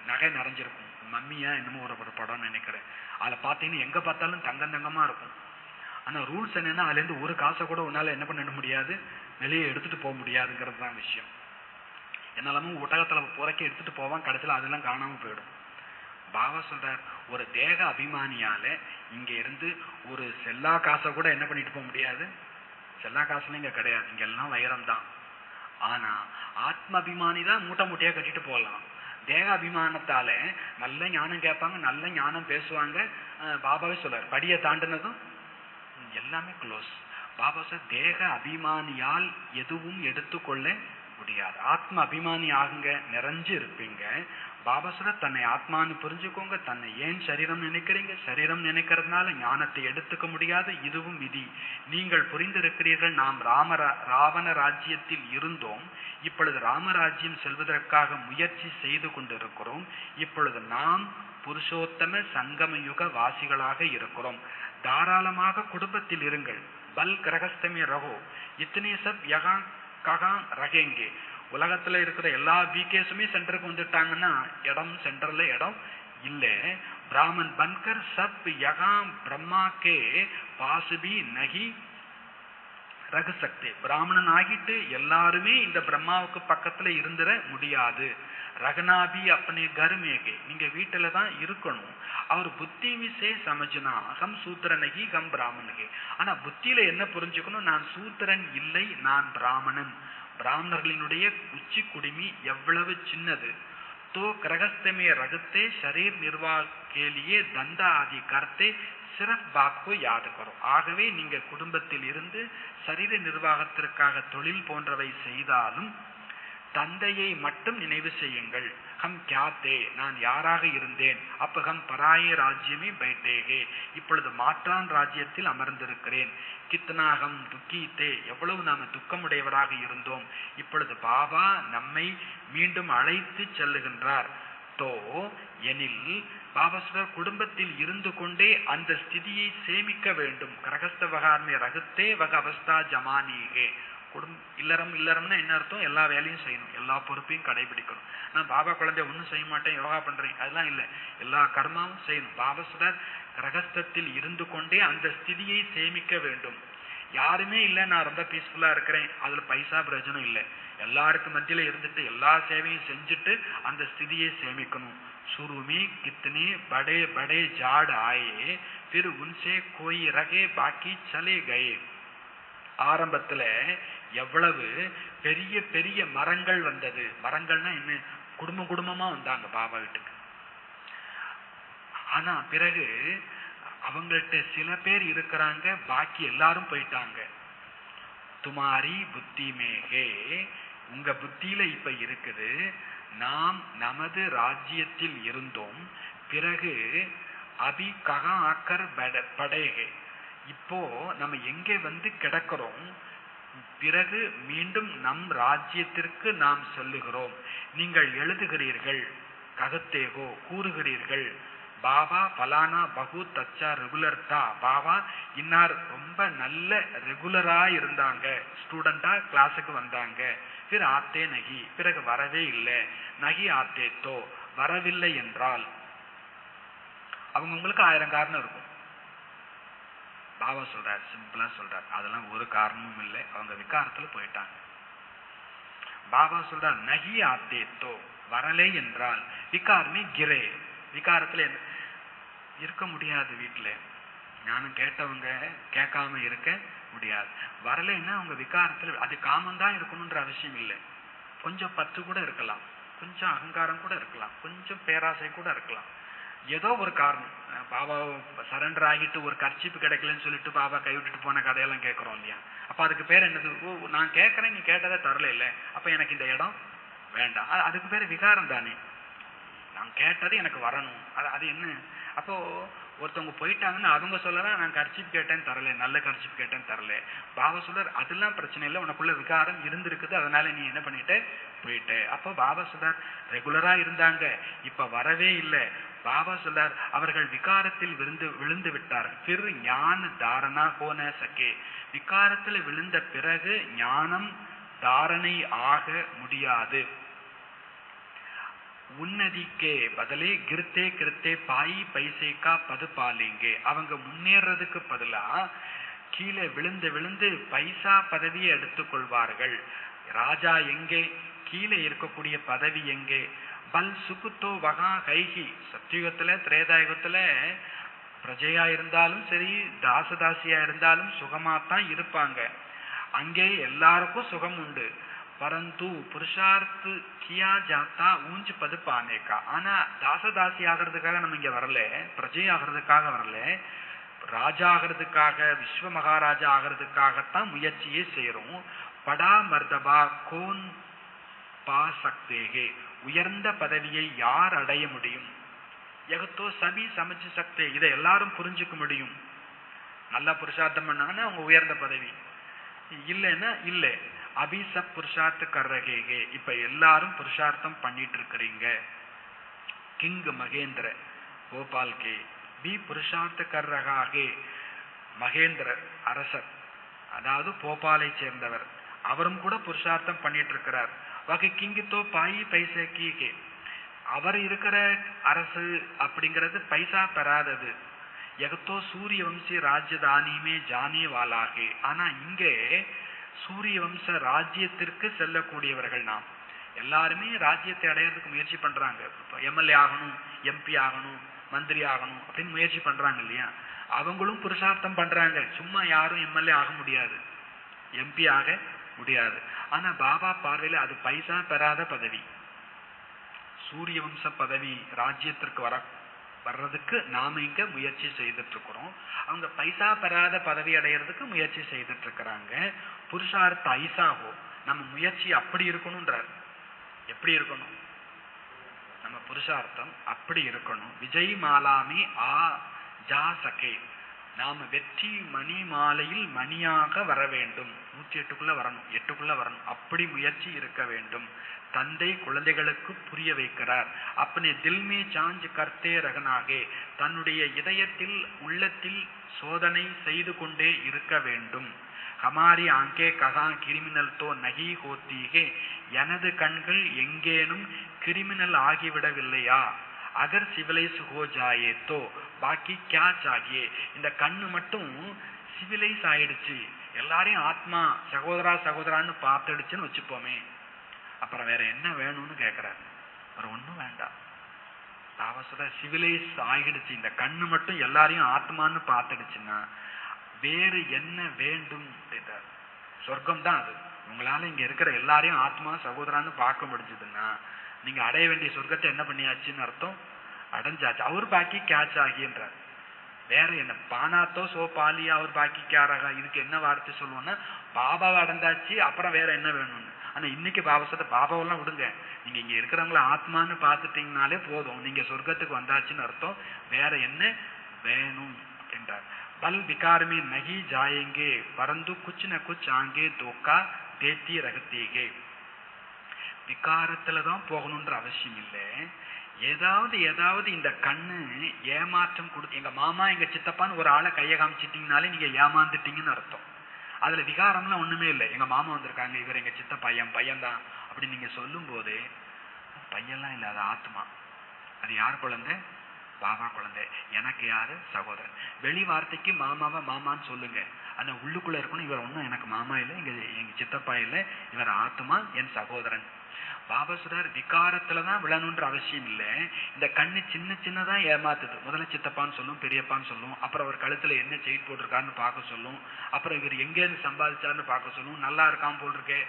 நகை நிறைஞ்சிருக்கும். மம்மியா என்னமோ ஒரு படம் நினைக்கிறேன். அதில் பார்த்தீங்கன்னா எங்கே பார்த்தாலும் தங்கம் தங்கமாக இருக்கும். ஆனால் ரூல்ஸ் என்னென்னா அதுலேருந்து ஒரு காசை கூட உன்னால் என்ன பண்ண முடியாது, வெளியே எடுத்துகிட்டு போக முடியாதுங்கிறது தான் விஷயம். என்னாலும் ஊட்டகத்தில் புறக்கி எடுத்துகிட்டு போவான், கடைசியில் அதெல்லாம் காணாமல் போயிடும். பாபா சொல்றார், ஒரு தேக அபிமானியால இங்க இருந்து ஒரு செல்லா காசை கூட என்ன பண்ணிட்டு போக முடியாது. செல்லா காசுல இங்க கிடையாது, இங்க எல்லாம் வைரம் தான். ஆனா ஆத்ம அபிமானி தான் மூட்டை மூட்டையா கட்டிட்டு போகலாம். தேக அபிமானத்தால நல்ல ஞானம் கேட்பாங்க, நல்ல ஞானம் பேசுவாங்க. பாபாவே சொல்றார், படியை தாண்டினதும் எல்லாமே க்ளோஸ். பாபா சார் தேக அபிமானியால் எதுவும் எடுத்துக்கொள்ள முடியாது. ஆத்ம அபிமானி ஆகுங்க, நிறைஞ்சு இருப்பீங்க. பாபா சொல்ற, தன்னை ஆத்மான்னு புரிஞ்சுக்கோங்க. தன்னை ஏன் சரீரம் நினைக்கிறீங்க? சரீரம் நினைக்கிறதுனால ஞானத்தை எடுத்துக்க முடியாது, இதுவும் விதி. நீங்கள் புரிந்திருக்கிறீர்கள், நாம் ராவண ராஜ்யத்தில் இருந்தோம், இப்பொழுது ராமராஜ்யம் செல்வதற்காக முயற்சி செய்து கொண்டிருக்கிறோம். இப்பொழுது நாம் புருஷோத்தம சங்கம யுக வாசிகளாக இருக்கிறோம். தாராளமாக குடும்பத்தில் இருங்கள். பல் கிரகஸ்தமே ரகோ, இத்தனை சப் யகா ககா ரகேங்கே. உலகத்துல இருக்கிற எல்லா பிகேஸுமே சென்டருக்கு வந்துட்டாங்கன்னா இடம் சென்டர்ல இடம் இல்லை. பிராமன் பன்கர் சப் யகா பிரம்மா கே பாசுபி நகி ரக சக்தி. பிராமணன் ஆகிட்டு எல்லாருமே இந்த பிரம்மாவுக்கு பக்கத்துல இருந்துட முடியாது. ரகனாபி அப்பனே கருமேகே, நீங்க வீட்டுல தான் இருக்கணும். அவர் புத்தி விசே சமஜனா ஹம் சூத்திரனகி ஹம் பிராமணகே. ஆனா புத்தியில என்ன புரிஞ்சுக்கணும், நான் சூத்திரன் இல்லை, நான் பிராமணன். பிராமணர்களினுடைய உச்சி குடிமி எவ்வளவு சின்னது. தோ கிரகஸ்தமே ரகத்தே ஷரீர் நிர்வாக கேலியே தந்தா ஆதி கர்த்தே சிறப் பாப்கோ யாது கரும். ஆகவே நீங்க குடும்பத்தில் இருந்து சரீர நிர்வாகத்திற்காக தொழில் போன்றவை செய்தாலும் தந்தையை மட்டும் நினைவு செய்யுங்கள். ஹம் கியாத்தே, நான் யாராக இருந்தேன். அப்ப ஹம் பராய ராஜ்யமே பைட்டேகே, இப்பொழுது மாற்றான் ராஜ்யத்தில் அமர்ந்திருக்கிறேன். கித்தனாகம் துக்கீத்தே, எவ்வளவு நாம துக்கமுடையவராக இருந்தோம். இப்பொழுது பாபா நம்மை மீண்டும் அழைத்து செல்லுகின்றார். தோ எனில் பாபா சொல்றார், குடும்பத்தில் இருந்து கொண்டே அந்த ஸ்திதியை சேமிக்க வேண்டும். கிரகஸ்த வகார்மே ரகுத்தே வக அவஸ்தா ஜமானீகே. இல்லறம்னா என்ன அர்த்தம், எல்லா வேலையும் செய்யணும், எல்லா பொறுப்பையும் கடைபிடிக்கணும். நான் பாபா குழந்தை ஒன்றும் செய்ய மாட்டேன், யோகா பண்றேன், அதெல்லாம் இல்லை. எல்லா கர்மாவும் செய்யணும். பாபா சொல்றார், கிரகஸ்தத்தில் இருந்து கொண்டே அந்த ஸ்திதியை சேமிக்க வேண்டும். யாருமே இல்லை, நான் ரொம்ப பீஸ்ஃபுல்லா இருக்கிறேன், அதுல பைசா பிரயோஜனம் இல்லை. எல்லாருக்கும் மத்தியில இருந்துட்டு எல்லா சேவையும் செஞ்சுட்டு அந்த ஸ்திதியை சேமிக்கணும். சுருமே கித்தனே படே படே ஜாட் ஆயே பிற உன்சே கோய் ரகே பாக்கி சலே கயே. ஆரம்பத்துல எவ்வளவு பெரிய பெரிய மரங்கள் வந்தது. மரங்கள்னா என்ன, குடும்பமா வந்தாங்க பாபா வீட்டுக்கு. ஆனா பிறகு அவங்கள்ட்ட சில பேர் இருக்கிறாங்க, பாக்கி எல்லாரும் போயிட்டாங்க. துமாரி புத்தி மேகே, உங்க புத்தியில இப்ப இருக்குது, நாம் நமது ராஜ்யத்தில் இருந்தோம், பிறகு அபி ககா ஆக்கர் படேகே, இப்போ நம்ம எங்கே வந்து கிடக்கிறோம், பிறகு மீண்டும் நம் ராஜ்யத்திற்கு நாம் செல்லுகிறோம். நீங்கள் எழுதுகிறீர்கள், ககத்தேகோ கூறுகிறீர்கள், பாபா பலானா பகு தச்சா ரெகுலர் தா. பாபா இன்னார் ரொம்ப நல்ல ரெகுலரா இருந்தாங்க, ஸ்டூடெண்டா கிளாஸுக்கு வந்தாங்க. பிற ஆத்தே நகி, பிறகு வரவே இல்லை. நகி ஆத்தே தோ, வரவில்லை என்றால் அவங்களுக்கு 1000 காரணம் இருக்கும். பாபா சொல்றார், சிம்பிளா சொல்றார், அதெல்லாம் ஒரு காரணமும் இல்லை, அவங்க விகாரத்துல போயிட்டாங்க. பாபா சொல்றார், நகி ஆத்தே தோ, வரலை என்றால் விகாரமே கிரே. விகாரத்துல இருக்க முடியாது. வீட்டுல ஞானம் கேட்டவங்க கேட்காம இருக்க முடியாது. வரலைன்னா அவங்க விகாரத்துல, அது காமந்தான் இருக்கணும்ன்ற அவசியம் இல்லை. கொஞ்சம் பற்று கூட இருக்கலாம், கொஞ்சம் அகங்காரம் கூட இருக்கலாம், கொஞ்சம் பேராசை கூட இருக்கலாம். ஏதோ ஒரு காரணம். பாபா சரண்டர் ஆகிட்டு ஒரு கர்ச்சிப்பு கிடைக்கலன்னு சொல்லிட்டு பாபா கைவிட்டுட்டு போன கதையெல்லாம் கேட்கிறோம் இல்லையா? அப்ப அதுக்கு பேர் என்னது? நான் கேட்கறேன், நீ கேட்டதை தரல இல்லை, அப்ப எனக்கு இந்த இடம் வேண்டாம். அதுக்கு பேர் விகாரம் தானே. நான் கேட்டது எனக்கு வரணும், அது என்ன? அப்போ ஒருத்தவங்க போயிட்டாங்கன்னா அவங்க சொல்லலாம், நான் கர்ச்சிப்பு கேட்டேன்னு தரல, நல்ல கர்ச்சிப்பு கேட்டேன்னு தரல. பாபா சொல்றார், அதெல்லாம் பிரச்சனை இல்லை, உனக்குள்ள விகாரம் இருந்திருக்குது, அதனால நீ என்ன பண்ணிட்ட, போயிட்ட. அப்போ பாபா சொல்றார், ரெகுலரா இருந்தாங்க, இப்ப வரவே இல்லை. பாபா சொல்றார், அவர்கள் விகாரத்தில் விழுந்து விட்டார். பிற ஞான தாரணா கோன சக்கே, விகாரத்தில் விழுந்த பிறகு ஞானம் தாரணை ஆக முடியாது. உன்னதிக்கே பதிலே கிருத்தே கிருத்தே பாய் பைசேக்கா பது பாலிங்கே. அவங்க முன்னேறதுக்கு பதிலா கீழே விழுந்து விழுந்து பைசா பதவியை எடுத்துக்கொள்வார்கள். ராஜா எங்கே, கீழே இருக்கக்கூடிய பதவி எங்கே? பல் சுகுத்தோ வகா கைகி. சத்தியுகத்துல திரேதாயுகத்துல பிரஜையா இருந்தாலும் சரி, தாசதாசியா இருந்தாலும் சுகமாத்தான் இருப்பாங்க. அங்கே எல்லாருக்கும் சுகம் உண்டு. பரந்து புருஷார்த்து கியா ஜாத்தா ஊஞ்சு பது பானேக்கா. ஆனா தாசதாசி ஆகிறதுக்காக நம்ம இங்க வரல, பிரஜை ஆகிறதுக்காக வரல, ராஜா ஆகிறதுக்காக, விஸ்வ மகாராஜா ஆகிறதுக்காகத்தான் முயற்சியே செய்யறோம். படா மர்தபா கோன் பா சக்தேகே. உயர்ந்த பதவியை யார் அடைய முடியும்? எகத்தோ சபி சமைச்சு சக்தே. இதை எல்லாரும் புரிஞ்சுக்க முடியும். நல்லா புருஷார்த்தம் பண்ணாங்கன்னா அவங்க உயர்ந்த பதவி, இல்லைன்னா இல்லை. அபிசப் புருஷார்த்த கர்ரகேகே. இப்ப எல்லாரும் புருஷார்த்தம் பண்ணிட்டு இருக்கிறீங்க. கிங் மகேந்திர கோபால் கே பி புருஷார்த்த கர்ரகாகே. மகேந்திரர் அரசர், அதாவது போபாலை சேர்ந்தவர், அவரும் கூட புருஷார்த்தம் பண்ணிட்டு இருக்கிறார். வகை கிங்கித்தோ பாயி பைசா கீகே. அவர் இருக்கிற அரசு அப்படிங்கிறது பைசா பெறாதது. எகத்தோ சூரிய வம்சி ராஜ்யதானியுமே ஜானே வாலாகே. ஆனா இங்கே சூரிய வம்ச ராஜ்யத்திற்கு செல்லக்கூடியவர்கள் நாம். எல்லாருமே ராஜ்யத்தை அடையிறதுக்கு முயற்சி பண்றாங்க. எம்எல்ஏ ஆகணும், எம்பி ஆகணும், மந்திரி ஆகணும் அப்படின்னு முயற்சி பண்றாங்க இல்லையா? அவங்களும் புருஷார்த்தம் பண்றாங்க. சும்மா யாரும் எம்எல்ஏ ஆக முடியாது, எம்பி ஆக முடியாது. ஆனா பாபா பார்வையில அது பைசா பெறாத பதவி. சூரிய வம்ச பதவி ராஜ்யத்திற்கு வர்றதுக்கு நாம இங்க முயற்சி செய்துட்டு இருக்கிறோம். அவங்க பைசா பெறாத பதவி அடையிறதுக்கு முயற்சி செய்துட்டு இருக்கிறாங்க. புருஷார்த்த ஐசாகோ. நம்ம முயற்சி அப்படி இருக்கணும்ன்றார். எப்படி இருக்கணும்? நம்ம புருஷார்த்தம் அப்படி இருக்கணும். விஜய் மாலாமே ஆ ஜா சகே. நாம வெற்றி மணி மாலையில் மணியாக வர வேண்டும். 108க்குள்ள வரணும், 8க்குள்ள வரணும். அப்படி முயற்சி இருக்க வேண்டும். தந்தை குழந்தைகளுக்கு புரிய வைக்கிறார். அப்பனே தில்மே சாஞ்ச் கர்த்தே ரகனாகே. தன்னுடைய இதயத்தில் உள்ளத்தில் சோதனை செய்து கொண்டே இருக்க வேண்டும். ஹமாரி ஆங்கே ககா கிரிமினல் தோ நகி ஹோத்தீகே. எனது கண்கள் எங்கேனும் கிரிமினல் ஆகிவிடவில்லையா? அகர் சிவிலைஸ் ஹோ ஜாயே தோ பாக்கி கியா சாகியே. இந்த கண்ணு மட்டும் சிவிலைஸ் ஆயிடுச்சு, எல்லாரையும் ஆத்மா சகோதரா சகோதரான்னு பார்த்துடுச்சுன்னு வச்சுப்போமே, அப்புறம் வேற என்ன வேணும்னு கேட்கிறார். வேற ஒன்றும் வேண்டாம். அவசர சிவிலைஸ் ஆகிடுச்சு, இந்த கண்ணு மட்டும் எல்லாரையும் ஆத்மான்னு பார்த்துடுச்சுன்னா வேறு என்ன வேண்டும் அப்படின்றார். சொர்க்கம் தான் அது. உங்களால இங்க இருக்கிற எல்லாரையும் ஆத்மா சகோதரான்னு பார்க்க முடிஞ்சதுன்னா நீங்க அடைய வேண்டிய சொர்க்கத்தை என்ன பண்ணியாச்சுன்னு அர்த்தம், அடைஞ்சாச்சு. அவர் பாக்கி கேட்ச் ஆகின்றார். வேற என்ன? பானாத்தோ சோ பாலியா அவர் பாக்கி கேரகா. இதுக்கு என்ன வார்த்தை சொல்லுவோம்னா பாபாவை அடைந்தாச்சு, அப்புறம் வேற என்ன வேணும்னு. ஆனா இன்னைக்கு பாபசத்தை பாபாவெல்லாம் விடுங்க, நீங்க இங்க இருக்கிறவங்கள ஆத்மான்னு பார்த்துட்டீங்கனாலே போதும், நீங்க சொர்க்கத்துக்கு வந்தாச்சுன்னு அர்த்தம். வேற என்ன வேணும் அப்படின்றார். பல் விகாரமே நகி ஜாயேங்கே பரந்து குச் ந குச் ஆங்கே தோக்கா தேத்தி ரகத்தீகே. விகாரத்துலதான் போகணும்ன்ற அவசியம் இல்லை. ஏதாவது இந்த கண்ணு ஏமாற்றம் கொடுத்து, எங்க மாமா எங்க சித்தப்பான்னு ஒரு ஆளை கையை காமிச்சிட்டீங்கனாலே நீங்க ஏமாந்துட்டீங்கன்னு அர்த்தம். அதுல விகாரம்லாம் ஒண்ணுமே இல்லை. எங்க மாமா வந்திருக்காங்க, இவர் எங்க சித்தப்பா, என் பையன்தான் அப்படின்னு நீங்க சொல்லும் போதே, பையன்லாம் இல்லை, அது ஆத்மா. அது யார் குழந்தை? பாபா குழந்தை. எனக்கு யாரு? சகோதரன். வெளி வார்த்தைக்கு மாமாவா மாமான்னு சொல்லுங்க, ஆனா உள்ளுக்குள்ள இருக்கணும் இவர் ஒன்றும் எனக்கு மாமா இல்லை, எங்க சித்தப்பா இல்லை, இவர் ஆத்மா, என் சகோதரன். பாபா சொல்றார் விகாரத்துலதான் விழணுன்ற அவசியம் இல்லை. இந்த கண்ணு சின்ன சின்னதா ஏமாத்துது. முதல்ல சித்தப்பான்னு சொல்லும், பெரியப்பான்னு சொல்லும், அப்புறம் அவர் கழுத்துல என்ன செயின் போட்டிருக்காருன்னு பார்க்க சொல்லும், அப்புறம் இவர் எங்க இருந்து சம்பாதிச்சாருன்னு பார்க்க சொல்லும். நல்லா இருக்காம போல் இருக்கே,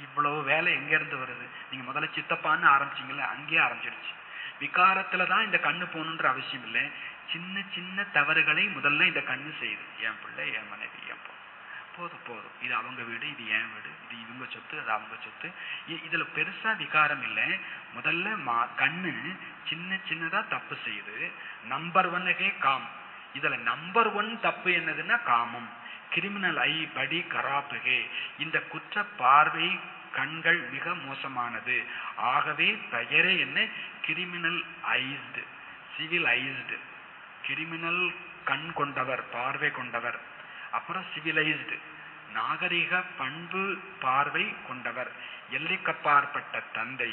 இவ்வளவு வேலை எங்க இருந்து வருது? நீங்க முதல்ல சித்தப்பான்னு ஆரம்பிச்சீங்கல்ல, அங்கேயே ஆரம்பிச்சிடுச்சு. விகாரத்துலதான் இந்த கண்ணு போகணுன்ற அவசியம் இல்லை. சின்ன சின்ன தவறுகளை முதல்ல இந்த கண்ணு செய்யுது. என் பிள்ளை, என் மனைவி, என் போதும் போதும், இது அவங்க வீடு, இது என் வீடு, இது இவங்க சொத்து, அது அவங்க சொத்து. இதுல பெருசா விகாரம் இல்லை. முதல்ல கண்ணு சின்ன சின்னதா தப்பு செய்யுது. Number 1 com. இதுல நம்பர் 1 தப்பு என்னதுன்னா காமம். கிரிமினல் ஐ படி கராப்புகே. இந்த குற்ற பார்வை கண்கள் மிக மோசமானது. ஆகவே பெயரே என்ன? Criminal iced, civilised. கிரிமினல் கண் கொண்டவர், பார்வை கொண்டவர். அப்புறம் சிவிலைஸ்டு, நாகரிக பண்பு பார்வை கொண்டவர். எல்லைக்கப்பாற்பட்ட தந்தை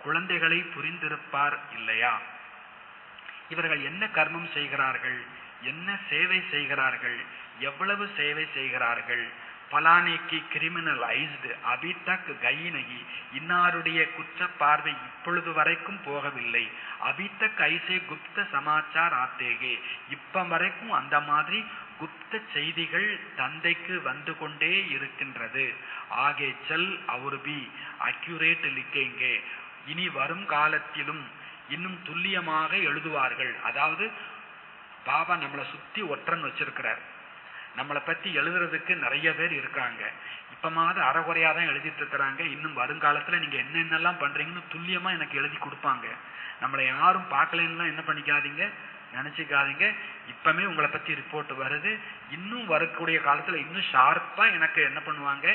குழந்தைகளை புரிந்திருப்பார் இல்லையா? இவர்கள் என்ன கர்மம் செய்கிறார்கள், என்ன சேவை செய்கிறார்கள், எவ்வளவு சேவை செய்கிறார்கள்? பலானேக்கு கிரிமினலைஸ்டு அபிதக் கைனகி, இன்னாருடைய குற்ற பார்வை இப்பொழுது வரைக்கும் போகவில்லை. அபிதக் ஐசே குப்த சமாச்சார் ஆத்தேகே, இப்ப வரைக்கும் அந்த மாதிரி குப்த செய்திகள் தந்தைக்கு வந்து கொண்டே இருக்கின்றது. ஆகே செல் அவர் பி அக்யூரேட் லிக்கேங்கே, இனி வரும் காலத்திலும் இன்னும் துல்லியமாக எழுதுவார்கள். அதாவது பாபா நம்மளை சுத்தி ஒற்றன் வச்சிருக்கிறார். நம்மளை பத்தி எழுதுறதுக்கு நிறைய பேர் இருக்காங்க. இப்பமாவது அறகுறையா தான் எழுதிட்டு இருக்கிறாங்க. இன்னும் வருங்காலத்துல நீங்க என்னென்னலாம் பண்றீங்கன்னு துல்லியமா எனக்கு எழுதி கொடுப்பாங்க. நம்மளை யாரும் பார்க்கலன்னா என்ன பண்ணிக்காதீங்க, நினைச்சுக்காதீங்க. இப்பமே உங்களை பத்தி ரிப்போர்ட் வருது. இன்னும் வரக்கூடிய காலத்துல இன்னும் ஷார்ப்பா எனக்கு என்ன பண்ணுவாங்க,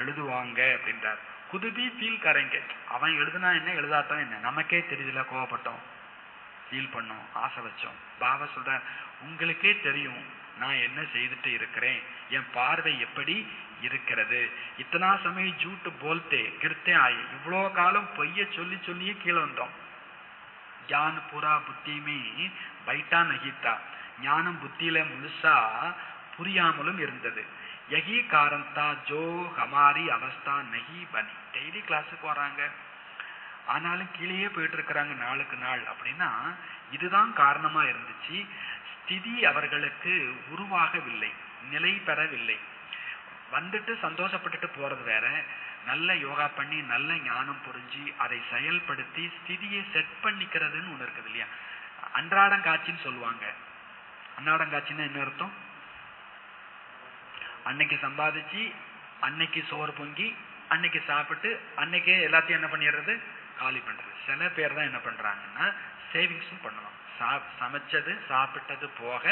எழுதுவாங்க அப்படின்றார். குதுபி ஃபீல் கரைங்க. அவன் எழுதுனா என்ன, எழுதாதான் என்ன, நமக்கே தெரியுதுல, கோவப்பட்டோம், ஃபீல் பண்ணோம், ஆசை வச்சோம். பாபா சொல்றார், உங்களுக்கே தெரியும் நான் என்ன செய்துட்டு இருக்கிறேன், என் பார்வை எப்படி இருக்கிறது. இத்தனா சமயம் ஜூட்டு போல்தே கிருத்தே ஆயி, இவ்வளோ காலம் பொய்ய சொல்லி சொல்லியே கீழே வந்தோம். ஞான பூரா புத்தியுமே பைட்டா நகித்தா, ஞானம் புத்தியில முழுசா புரியாமலும் இருந்தது. யகி காரந்தா ஜோ ஹமாரி அவஸ்தா நகி பனி. டெய்லி கிளாஸுக்கு வராங்க, ஆனாலும் கீழேயே போயிட்டு இருக்கிறாங்க நாளுக்கு நாள். அப்படின்னா இதுதான் காரணமா இருந்துச்சு. ஸ்திதி அவர்களுக்கு உருவாகவில்லை, நிலை பெறவில்லை. வந்துட்டு சந்தோஷப்பட்டுட்டு போறது வேற, நல்ல யோகா பண்ணி நல்ல ஞானம் புரிஞ்சு அதை செயல்படுத்தி ஸ்திதியை செட் பண்ணிக்கிறதுன்னு ஒண்ணு இருக்குது இல்லையா. அன்றாடங்காட்சின்னு சொல்லுவாங்க. அன்றாடங்காட்சின்னா என்ன அர்த்தம்? அன்னைக்கு சம்பாதிச்சு அன்னைக்கு சோறு பொங்கி அன்னைக்கு சாப்பிட்டு அன்னைக்கே எல்லாத்தையும் என்ன பண்ணிடுறது, காலி பண்றது. சில பேர் தான் என்ன பண்றாங்கன்னா சேவிங்ஸும் பண்ணுவாங்க. சமைச்சது சாப்பிட்டது போக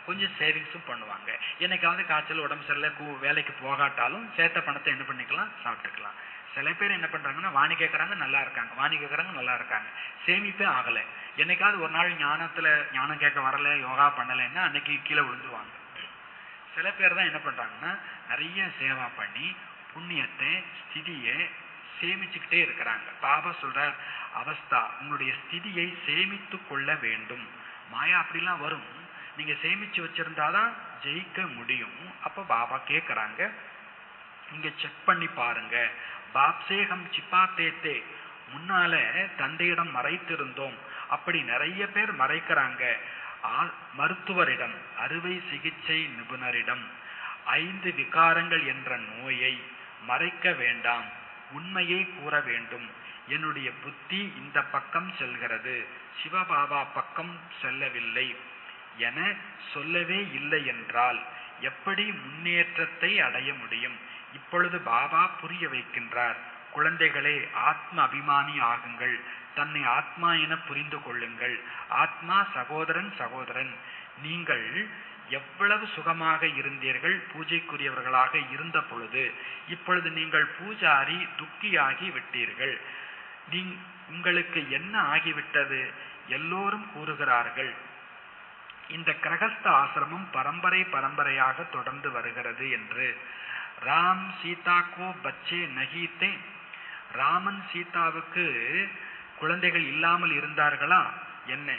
கொஞ்சம் சேவிங்ஸும் பண்ணுவாங்க. என்னைக்காவது காய்ச்சல் உடம்பு சரியில்லை வேலைக்கு போகாட்டாலும் சேர்த்த பணத்தை என்ன பண்ணிக்கலாம், சாப்பிட்டுக்கலாம். சில பேர் என்ன பண்றாங்கன்னா வாணி கேட்கறாங்க நல்லா இருக்காங்க, வாணி கேட்கறாங்க நல்லா இருக்காங்க, சேமிப்பே ஆகலை. என்னைக்காவது ஒரு நாள் ஞானம் கேட்க வரல, யோகா பண்ணலைன்னா அன்னைக்கு கீழே விழுந்துருவாங்க. சில பேர் தான் என்ன பண்றாங்கன்னா நிறைய சேவா பண்ணி புண்ணியத்தை ஸ்திதியை சேமிச்சுக்கிட்டே இருக்கிறாங்க. பாபா சொல்றார், அவஸ்தா உங்களுடைய ஸ்திதியை சேமித்து கொள்ள வேண்டும். மாயா அப்படிலாம் வரும், நீங்க சேமிச்சு வச்சிருந்தாதான் ஜெயிக்க முடியும். அப்ப பாபா கேட்கறாங்க, நீங்க செக் பண்ணி பாருங்க. பாப்சேகம் சிப்பா தேத்தே, முன்னால தந்தையிடம் மறைத்திருந்தோம், அப்படி நிறைய பேர் மறைக்கிறாங்க. மருத்துவரிடம், அறுவை சிகிச்சை நிபுணரிடம் 5 விகாரங்கள் என்ற நோயை மறைக்க வேண்டாம், உண்மையை கூற வேண்டும். என்னுடைய புத்தி இந்த பக்கம் செல்கிறது, சிவபாபா பக்கம் செல்லவில்லை என சொல்லவே இல்லை என்றால் எப்படி முன்னேற்றத்தை அடைய முடியும்? இப்பொழுது பாபா புரிய வைக்கின்றார், குழந்தைகளே ஆத்ம அபிமானி ஆகுங்கள், தன்னை ஆத்மா என புரிந்து கொள்ளுங்கள். ஆத்மா சகோதரன். நீங்கள் எவ்வளவு சுகமாக இருந்தீர்கள் பூஜைக்குரியவர்களாக இருந்த பொழுது, இப்பொழுது நீங்கள் பூஜாரி துக்கியாகி விட்டீர்கள். உங்களுக்கு என்ன ஆகிவிட்டது? எல்லோரும் கூறுகிறார்கள் இந்த கிரகஸ்த ஆசிரமம் பரம்பரையாக தொடர்ந்து வருகிறது என்று. ராம் சீதா கோ பச்சே நகீத்தே, ராமன் சீதாவுக்கு குழந்தைகள் இல்லாமல் இருந்தார்களா என்ன?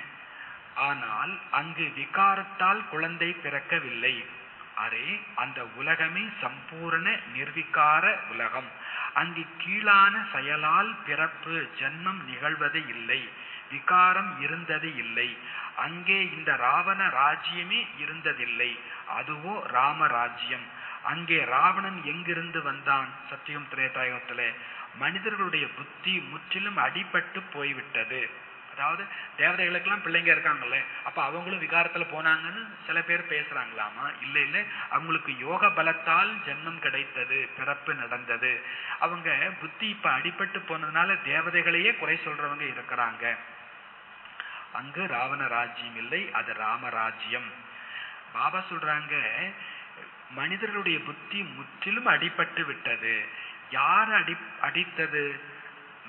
ஆனால் அங்கு விகாரத்தால் குழந்தை பிறக்கவில்லை. அரே, அந்த உலகமே சம்பூர்ண நிர்விகார உலகம். அங்கு கீழான செயலால் பிறப்பு ஜன்மம் நிகழ்வது இல்லை, விகாரம் இருந்தது இல்லை. அங்கே இந்த ராவண ராஜ்யமே இருந்ததில்லை, அதுவோ ராமராஜ்யம். அங்கே ராவணன் எங்கிருந்து வந்தான்? சத்தியம் திரேதாயுகத்துல மனிதர்களுடைய புத்தி முற்றிலும் அடிபட்டு போய்விட்டது. அதாவது தேவதைகளுக்கெல்லாம் பிள்ளைங்க இருக்காங்கல்ல, அப்ப அவங்களும் விகாரத்துல போனாங்கன்னு சில பேர் பேசுறாங்களாமா? இல்ல, அவங்களுக்கு யோக பலத்தால் ஜென்மம் கிடைத்தது, பிறப்பு நடந்தது. அவங்க புத்தி இப்ப அடிபட்டு போனதுனால தேவதைகளையே குறை சொல்றவங்க இருக்கிறாங்க. அங்கு ராவண ராஜ்யம் இல்லை, அது ராமராஜ்யம். பாபா சொல்றாங்க, மனிதர்களுடைய புத்தி முற்றிலும் அடிபட்டு விட்டது. யார் அடித்தது?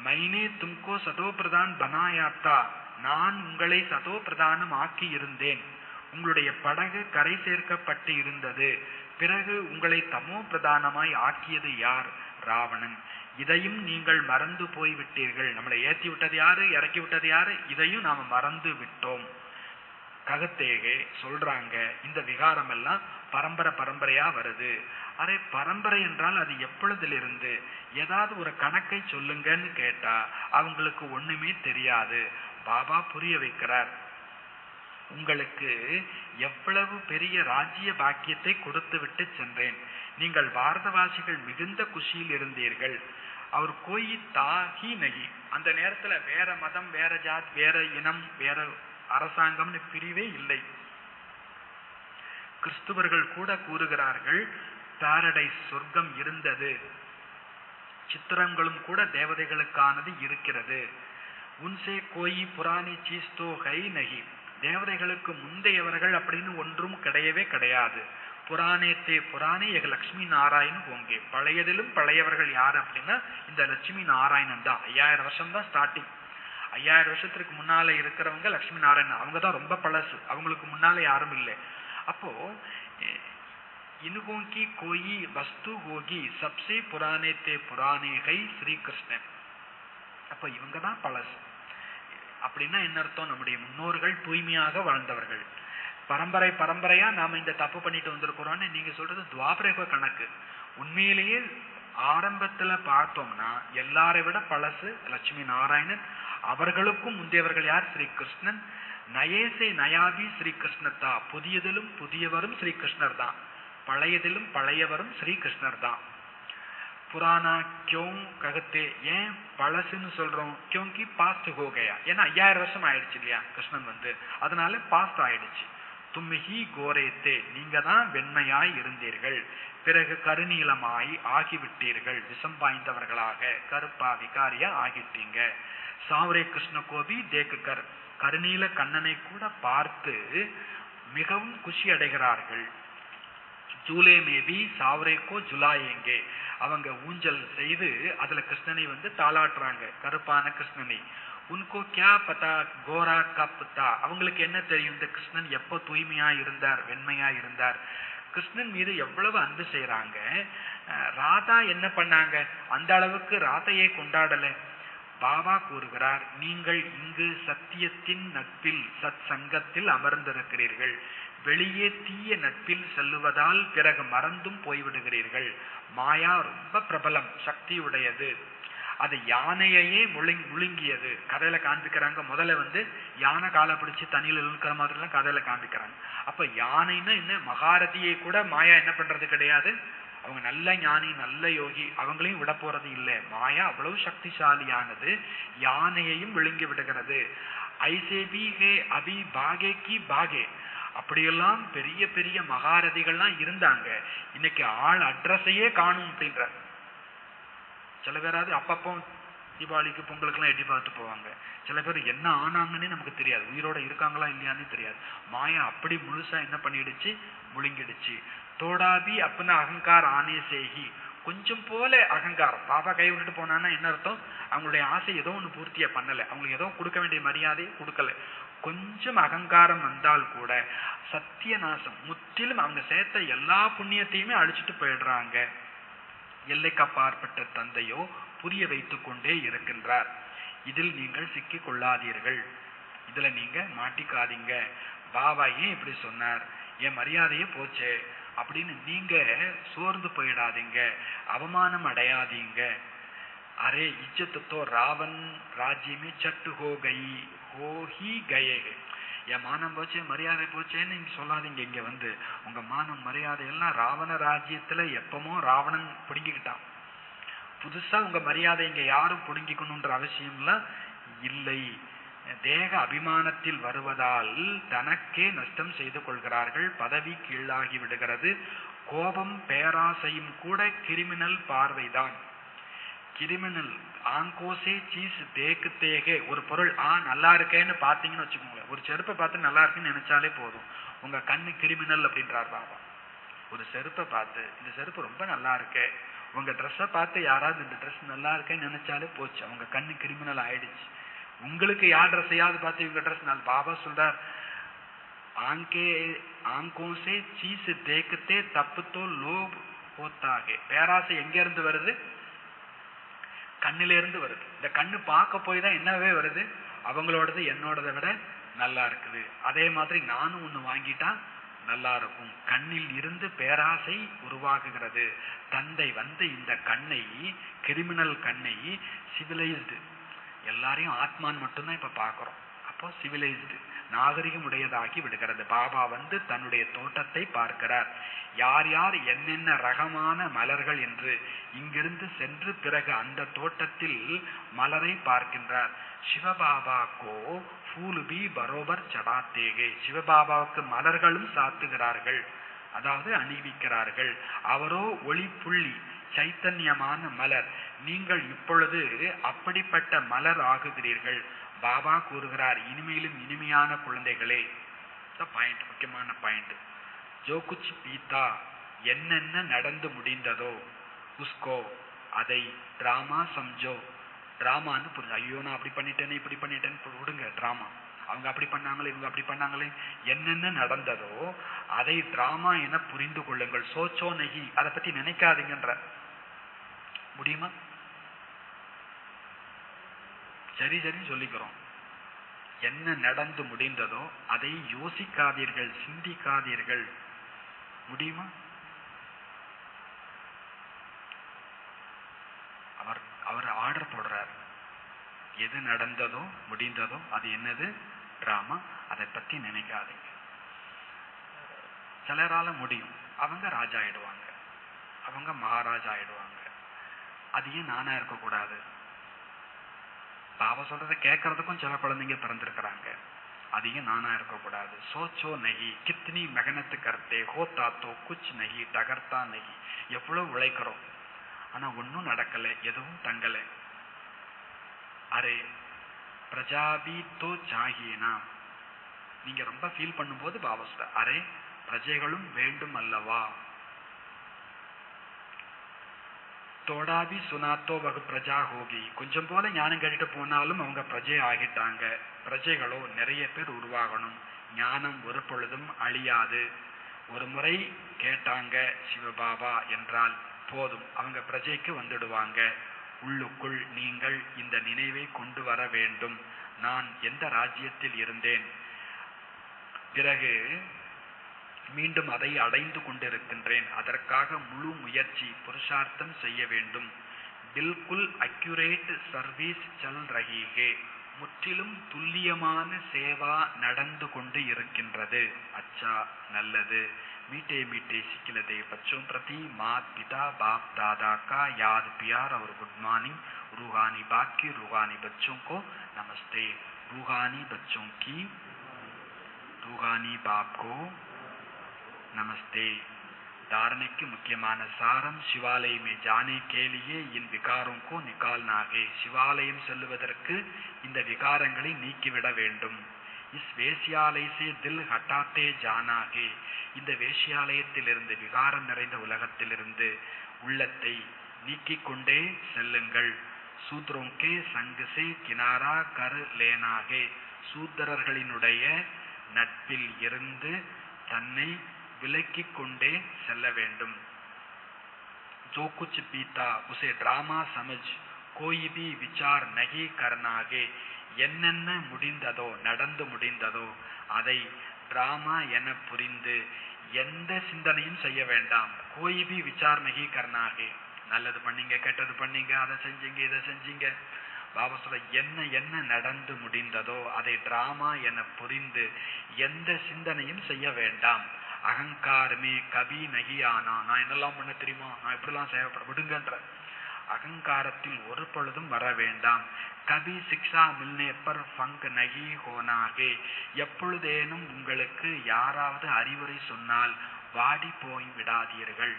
மைனே தும்கோ சதோ பிரதான் பனாயாத்தா, நான் உங்களை சதோ பிரதானம் ஆக்கி இருந்தேன். உங்களுடைய படகு கரை சேர்க்கப்பட்டு இருந்தது. பிறகு உங்களை தமோ பிரதானமாய் ஆக்கியது யார்? ராவணன். இதையும் நீங்கள் மறந்து போய்விட்டீர்கள். நம்மளை ஏற்றி விட்டது யாரு, இறக்கி விட்டது யாரு, இதையும் நாம மறந்து விட்டோம். ககத்தேகே சொல்றாங்க, இந்த விகாரம் எல்லாம் பரம்பரையா வருது. அரே பரம்பரை என்றால் அது எப்பொழுதிலிருந்து, ஏதாவது ஒரு கணக்கை சொல்லுங்கன்னு கேட்டா அவங்களுக்கு ஒண்ணுமே தெரியாது. பாபா புரிய வைக்கிறார். உங்களுக்கு எவ்வளவு பெரிய ராஜ்ய பாக்கியத்தை கொடுத்து விட்டு சென்றேன். நீங்கள் பாரதவாசிகள் மிகுந்த குஷியில் இருந்தீர்கள். அவர் கோயி தாகி நகி, அந்த நேரத்துல வேற மதம், வேற ஜாத், வேற இனம், வேற அரசாங்கம்னு பிரிவே இல்லை. கிறிஸ்துவர்கள் கூட கூறுகிறார்கள் பாரடைஸ் சொர்க்கம் இருந்தது, சித்திரங்களும் கூட தேவதைகளுக்கானது இருக்கிறது. உன்சே கோயி புராணி சீஸ்தோ ஹை நகி, தேவதைகளுக்கு முந்தையவர்கள் அப்படின்னு ஒன்றும் கிடையவே கிடையாது. புராணேத்தே புராணே எக லட்சுமி நாராயணன் ஹோங்கே, பழையதிலும் பழையவர்கள் யாரு அப்படின்னா இந்த லட்சுமி நாராயணன் தான். 5000 வருஷம் தான் ஸ்டார்டிங். 5000 வருஷத்துக்கு முன்னால இருக்கிறவங்க லட்சுமி நாராயணன், அவங்க தான் ரொம்ப பழசு, அவங்களுக்கு முன்னால யாரும் இல்லை. அப்போ இனுகோங்கி கோயி வஸ்து ஹோகி சப்சே புராணேத்தே புராணே ஹை ஸ்ரீகிருஷ்ணன். அப்ப இவங்க தான் பழசு அப்படின்னா என்ன அர்த்தம்? நம்முடைய முன்னோர்கள் தூய்மையாக வாழ்ந்தவர்கள். பரம்பரையா நாம இந்த தப்பு பண்ணிட்டு வந்திருக்கிறோம்னு நீங்க சொல்றது துவாபரக கணக்கு. உண்மையிலேயே ஆரம்பத்துல பார்த்தோம்னா எல்லாரை விட பழசு லட்சுமி நாராயணன், அவர்களுக்கும் முந்தையவர்கள் யார்? ஸ்ரீகிருஷ்ணன். நயேசே நயாபி ஸ்ரீகிருஷ்ணத்தா, புதியதிலும் புதியவரும் ஸ்ரீகிருஷ்ணர் தான், பழையதிலும் பழையவரும் ஸ்ரீகிருஷ்ணர் தான். புராணா கியோம் ககத்தே, ஏன் பழசுன்னு சொல்றோம்? கியோங்கி பாஸ்ட் ஹோகையா, ஏன்னா 5000 வருஷம் ஆயிடுச்சு இல்லையா கிருஷ்ணன் வந்து, அதனால பாஸ்ட் ஆயிடுச்சு. தும்மிஹி கோரேத்தே, நீங்க தான் வெண்மையாய் இருந்தீர்கள், பிறகு கருநீலமாய் ஆகிவிட்டீர்கள், விஷம் பாய்ந்தவர்களாக கருப்பா விகாரியா ஆகிட்டீங்க. சாவரே கிருஷ்ண கோபி தேக்குக்கர், கருநீல கண்ணனை கூட பார்த்து மிகவும் குஷி அடைகிறார்கள். ஜூலே மேபி சாவரேக்கோ ஜுலாயேங்கே, அவங்க ஊஞ்சல் செய்து அதுல கிருஷ்ணனை வந்து தாளாட்டுறாங்க, கருப்பான கிருஷ்ணனை. உன்கோ கியா பதா கோரா கப்தா, அவங்களுக்கு என்ன தெரியும் இந்த கிருஷ்ணன் எப்போ தூய்மையா இருந்தார், வெண்மையா இருந்தார். கிருஷ்ணன் மீது எவ்வளவு அன்பு செய்யறாங்க. ராதா என்ன பண்ணாங்க? அந்த அளவுக்கு ராதையை கொண்டாடல. பாபா கூறுகிறார், நீங்கள் இங்கு சத்தியத்தின் நட்பில் சத் சங்கத்தில் அமர்ந்திருக்கிறீர்கள், வெளியே தீய நட்பில் செல்லுவதால் பிறகு மறந்தும் போய்விடுகிறீர்கள். மாயா ரொம்ப பிரபலம், சக்தி உடையது, அது யானையையே முழுங்கியது. கதையில காண்பிக்கிறாங்க. முதல்ல வந்து யானை காலை பிடிச்சு தண்ணியில இழுக்கிற மாதிரி எல்லாம் கதையில காண்பிக்கிறாங்க. அப்ப யானைன்னு என்ன, மகாரதியை கூட மாயா என்ன பண்றது கிடையாது. அவங்க நல்ல ஞானி, நல்ல யோகி, அவங்களையும் விட போறது இல்லை. மாயா அவ்வளவு சக்திசாலியானது, யானையையும் விழுங்கி விடுகிறது. ஐசேபி ஹே அபி பாகே கி பாகே, அப்படியெல்லாம் பெரிய பெரிய மகாரதிகள்லாம் இருந்தாங்க. இன்னைக்கு ஆள் அட்ரஸையே காணும் அப்படின்ற. சில பேராது அப்பப்போ தீபாவளிக்கு பொங்கலுக்கெல்லாம் எட்டி பார்த்து போவாங்க. சில பேர் என்ன ஆனாங்கன்னே நமக்கு தெரியாது, உயிரோட இருக்காங்களா இல்லையான்னு தெரியாது. மாயா அப்படி முழுசா என்ன பண்ணிடுச்சு, முழுங்கிடுச்சு. தோடாபி அப்படின்னா அகங்கார ஆனே சேகி, கொஞ்சம் போல அகங்காரம். பாபா கை விட்டுட்டு போனான்னா என்ன அர்த்தம்? அவங்களுடைய ஆசை ஏதோ ஒன்று பூர்த்தியா பண்ணல, அவங்களுக்கு ஏதோ கொடுக்க வேண்டிய மரியாதையை கொடுக்கல. கொஞ்சம் அகங்காரம் வந்தால் கூட சத்தியநாசம், முற்றிலும் அவங்க சேர்த்த எல்லா புண்ணியத்தையுமே அழிச்சிட்டு போயிடுறாங்க. எல்லைக்கு அப்பாற்பட்ட தந்தையோ புரிய வைத்துக் கொண்டே இருக்கின்றார். இதில் நீங்கள் சிக்கிக் கொள்ளாதீர்கள், இதுல நீங்க மாட்டிக்காதீங்க. பாபா ஏன் இப்படி சொன்னார், என் மரியாதையே போச்சே அப்படின்னு நீங்க சோர்ந்து போயிடாதீங்க, அவமானம் அடையாதீங்க. அரே இஜ்ஜத்தோ ராவன் ராஜ்யமே சட்டு ஹோ கை ஹோ ஹி கயே, என் மானம் போச்சே மரியாதை போச்சேன்னு நீங்க சொல்லாதீங்க. இங்க வந்து உங்க மானம் மரியாதை எல்லாம் ராவண ராஜ்யத்துல எப்பமோ ராவணன் பிடுங்கிக்கிட்டான். புதுசா உங்க மரியாதை இங்க யாரும் பிடுங்கிக்கணும்ன்ற அவசியம்லாம் இல்லை. தேக அபிமானத்தில் வருவதால் தனக்கே நஷ்டம் செய்து கொள்கிறார்கள், பதவி கீழாகி விடுகிறது. கோபம் பேராசையும் கூட கிரிமினல் பார்வைதான். கிரிமினல் ஆங்கோசே சீஸ் தேக்கு தேகே, ஒரு பொருள் நல்லா இருக்கேன்னு பார்த்தீங்கன்னு வச்சுக்கோங்களேன், ஒரு செருப்பை பார்த்து நல்லா இருக்குன்னு நினைச்சாலே போதும், உங்க கண்ணு கிரிமினல் அப்படின்றார் பாபா. ஒரு செருப்பை பார்த்து இந்த செருப்பு ரொம்ப நல்லா இருக்கே, உங்க ட்ரெஸ்ஸை பார்த்து யாராவது இந்த ட்ரெஸ் நல்லா இருக்கேன்னு நினைச்சாலே போச்சு, அவங்க கண்ணு கிரிமினல் ஆயிடுச்சு. உங்களுக்கு யார் ட்ரெஸ்ஸையாவது பார்த்து இவங்க ட்ரெஸ் நல்லா, பாபா சொல்றார் ஆங்கோசே சீஸ் தேக்கத்தே தப்புத்தோ லோப் போத்தாகே. பேராசை எங்க இருந்து வருது? கண்ணிலிருந்து வருது. இந்த கண்ணு பார்க்க போய் தான் என்னவே வருது, அவங்களோடது என்னோடதை விட நல்லா இருக்குது. அதே மாதிரி நானும் ஒண்ணு வாங்கிட்டா நல்லா இருக்கும். கண்ணில் இருந்து பேராசை உருவாகுகிறது. தந்தை இந்த கண்ணை, கிரிமினல் கண்ணை சிவிலைஸ்டு, எல்லாரையும் ஆத்மான் மட்டும்தான் இப்ப பாக்குறோம். அப்போ சிவிலைஸ்டு, நாகரிகம் உடையதாகி விடுகிறது. பாபா தன்னுடைய தோட்டத்தை பார்க்கிறார். யார் யார் என்னென்ன ரகமான மலர்கள் என்று இங்கிருந்து சென்று பிறகு அந்த தோட்டத்தில் மலரை பார்க்கின்றார். சிவபாபாக்கோ ஃபூலுபி பரோபர் சடாத்தேகே, சிவபாபாவுக்கு மலர்களும் சாத்துகிறார்கள், அதாவது அணிவிக்கிறார்கள். அவரோ ஒளி புள்ளி சைத்தன்யமான மலர். நீங்கள் இப்பொழுது அப்படிப்பட்ட மலர் ஆகுகிறீர்கள். பாபா கூறுகிறார், இனிமையிலும் இனிமையான குழந்தைகளே, பாயிண்ட், முக்கியமான பாயிண்ட், ஜோ குச் பீதா, என்னென்ன நடந்து முடிந்ததோ உஸ்கோ, அதை டிராமா சம்ஜோ, டிராமான்னு புரிஞ்சு. ஐயோ நான் அப்படி பண்ணிட்டேனே இப்படி பண்ணிட்டேன்னு விடுங்க டிராமா. அவங்க அப்படி பண்ணாங்களே இவங்க அப்படி பண்ணாங்களே, என்னென்ன நடந்ததோ அதை டிராமா என புரிந்து கொள்ளுங்கள். சோச்சோ நகி, அதை பத்தி நினைக்காதீங்கன்ற. முடியுமா? சரி சரி சொல்லிக்கிறோம். என்ன நடந்து முடிந்ததோ அதை யோசிக்காதீர்கள், சிந்திக்காதீர்கள். முடியுமா? அவர் ஆர்டர் போடுறார். எது நடந்ததோ முடிந்ததோ அது என்னது, டிராமா, அதை பத்தி நினைக்காதீங்க. சிலரால முடியும், அவங்க ராஜா ஆயிடுவாங்க, அவங்க மகாராஜா ஆயிடுவாங்க. அது ஏன் நானா இருக்கக்கூடாது? பாபா சொல்றதை கேட்கறதுக்கும் சில குழந்தைங்க பிறந்திருக்கிறாங்க, அதையும் நானா இருக்கக்கூடாது. சோச்சோ நகி கித்னி மெகனத்து கர்த்தே ஹோத்தா தோ குச் நகி டகர்த்தா நகி. எவ்வளவு உழைக்கிறோம், ஆனா ஒன்னும் நடக்கல, எதுவும் தங்கல. அரே பிரஜாபி தோ சாகியனா, நீங்க ரொம்ப ஃபீல் பண்ணும்போது பாபா சொல்ற, அரே பிரஜைகளும் வேண்டும் அல்லவா. தோடாபி சுனாத்தோ வகு பிரஜா ஹோகி, கொஞ்சம் போல ஞானம் கேட்டுட்டு போனாலும் அவங்க பிரஜை ஆகிட்டாங்க. பிரஜைகளோ நிறைய பேர் உருவாகணும். ஞானம் ஒரு பொழுதும் அழியாது. ஒரு முறை கேட்டாங்க சிவபாபா என்றால் போதும், அவங்க பிரஜைக்கு வந்துடுவாங்க. உள்ளுக்குள் நீங்கள் இந்த நினைவை கொண்டு வர வேண்டும், நான் எந்த ராஜ்யத்தில் இருந்தேன், பிறகு மீண்டும் அதை அடைந்து கொண்டிருக்கின்றேன், அதற்காக முழு முயற்சி புருஷார்த்தம் செய்ய வேண்டும். பில்குல் அக்யூரேட் சர்வீஸ் சல் ரஹீகே, முற்றிலும் துல்லியமான சேவா நடந்து கொண்டு இருக்கின்றது. அச்சா, நல்லது. मीठे मीठे सिखिलते बच्चों प्रति मात पिता बाप दादा का याद प्यार और गुड मॉर्निंग. रूहानी बाप की रूहानी बच्चों को नमस्ते. रूहानी बच्चों की रूहानी बाप को नमस्ते. धारणे की मुख्यமான சாரம், शिवालय में जाने के लिए इन विकारों को निकालना है. शिवालயம் செல்வதற்கு இந்த விகாரங்களை நீக்கிவிட வேண்டும். இஸ் வேசியாலய से दिल हटाते जाना है. இந்த வேசியாலயத்திலிருந்து, விகாரம் நிறைந்த உலகத்திலிருந்து உள்ளத்தை நீக்கிக் கொண்டே செல்லுங்கள். சூத்ரோங்கே சங்கசே கினாரா கர் லேனாகே, சூத்திரர்களினுடைய நட்பில் இருந்து தன்னை விலக்கிக் கொண்டே செல்ல வேண்டும். जो कुछ बीता उसे ड्रामा समझ कोई भी विचार नहीं करना है. என்னென்ன முடிந்ததோ நடந்து முடிந்ததோ அதை டிராமா என புரிந்து எந்த சிந்தனையும் செய்ய வேண்டாம். கோய் பி விசார் நகி கர்னாகே, நல்லது பண்ணீங்க கெட்டது பண்ணீங்க, அதை செஞ்சீங்க இதை செஞ்சீங்க, பாபா சொல்ல என்ன நடந்து முடிந்ததோ அதை டிராமா என புரிந்து எந்த சிந்தனையும் செய்ய வேண்டாம். அகங்காரமே கபி நகி ஆனா, நான் என்னெல்லாம் பண்ண தெரியுமா, நான் எப்படிலாம் சேவைப்பட விடுங்கன்ற அகங்காரத்தில் ஒரு பொழுதும் வர வேண்டாம். கபி சிக்ஷா மில்னே பர் ஃபங்க் நகி ஹோனாகே, எப்பொழுதேனும் உங்களுக்கு யாராவது அறிவுரை சொன்னால் வாடி போய் விடாதீர்கள்.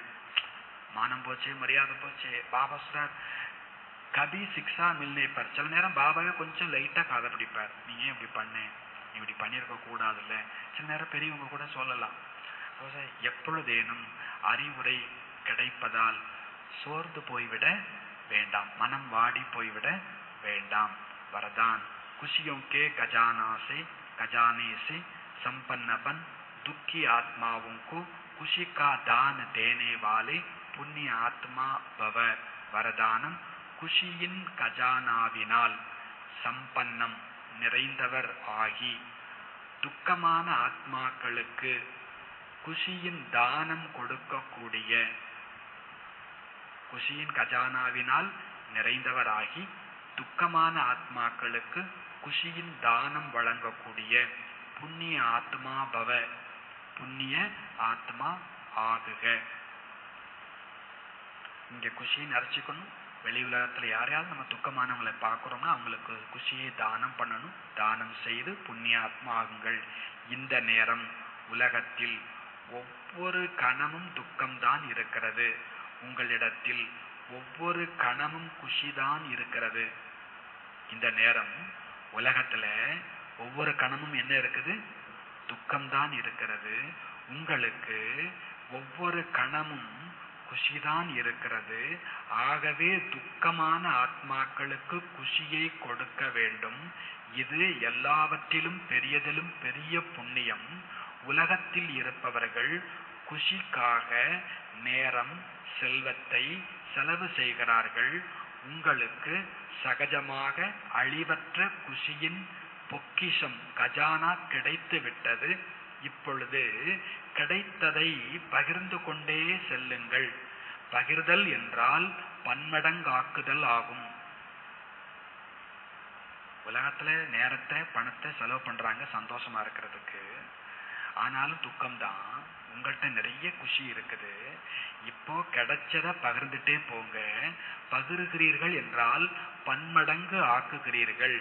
மானம் போச்சே, மரியாதை போச்சே. பாபா சொல்றார் கபி சிக்ஷா மில்னே பர், சில நேரம் பாபாவே கொஞ்சம் லைட்டா காதை பிடிப்பார். நீ ஏன் இப்படி பண்ண, நீ இப்படி பண்ணிருக்க கூடாதுல்ல, சில நேரம் பெரியவங்க கூட சொல்லலாம். எப்பொழுதேனும் அறிவுரை கிடைப்பதால் சோர்ந்து போய்விட வேண்டாம், மனம் வாடி போய்விட வேண்டாம். वरदान, खुशियों के खजाने से संपन्न बन दुखी आत्माओं को खुशी का दान देने वाले पुण्य आत्मा भव. वरदानम, குஷியின் கஜானாவினால் சம்பன்னம் நிறைந்தவர் ஆகி துக்கமான ஆத்மாக்களுக்கு குஷியின் தானம் கொடுக்கக்கூடிய, குஷியின் கஜானாவினால் நிறைந்தவராகி துக்கமான ஆத்மாக்களுக்கு குஷியின் தானம் வழங்கக்கூடிய புண்ணிய ஆத்மா பவ, புண்ணிய ஆத்மா ஆகுக. இங்க குஷியை நிறைச்சிக்கணும். வெளி உலகத்துல யாரையாவது நம்ம துக்கமானவங்களை பார்க்கிறோம்னா அவங்களுக்கு குஷியை தானம் பண்ணணும். தானம் செய்து புண்ணிய ஆத்மா ஆகுங்கள். இந்த நேரம் உலகத்தில் ஒவ்வொரு கணமும் துக்கம்தான் இருக்கிறது. உங்களிடத்தில் ஒவ்வொரு கணமும் குஷிதான் இருக்கிறது. இந்த நேரம் உலகத்துல ஒவ்வொரு கணமும் என்ன இருக்குது? துக்கம்தான் இருக்கிறது. உங்களுக்கு ஒவ்வொரு கணமும் குஷிதான் இருக்கிறது. ஆகவே துக்கமான ஆத்மாக்களுக்கு குஷியை கொடுக்க வேண்டும். இது எல்லாவற்றிலும் பெரியதிலும் பெரிய புண்ணியம். உலகத்தில் இருப்பவர்கள் குஷிக்காக நேரம் செல்வத்தை செலவு செய்கிறார்கள். உங்களுக்கு சகஜமாக அழிவற்ற குஷியின் பொக்கிஷம் கஜானா கிடைத்து விட்டது. இப்பொழுது கிடைத்ததை பகிர்ந்து கொண்டே செல்லுங்கள். பகிர்தல் என்றால் பன்மடங்காக்குதல் ஆகும். உலகத்துல நேரத்தை பணத்தை செலவு பண்றாங்க சந்தோஷமா இருக்கிறதுக்கு. ஆனாலும் துக்கம்தான். உங்கள்கிட்ட நிறைய குஷி இருக்குது. இப்போ கிடைச்சதை பகிர்ந்துட்டே போங்க. பகிர்கிறீர்கள் என்றால் பன்மடங்கு ஆக்குகிறீர்கள்.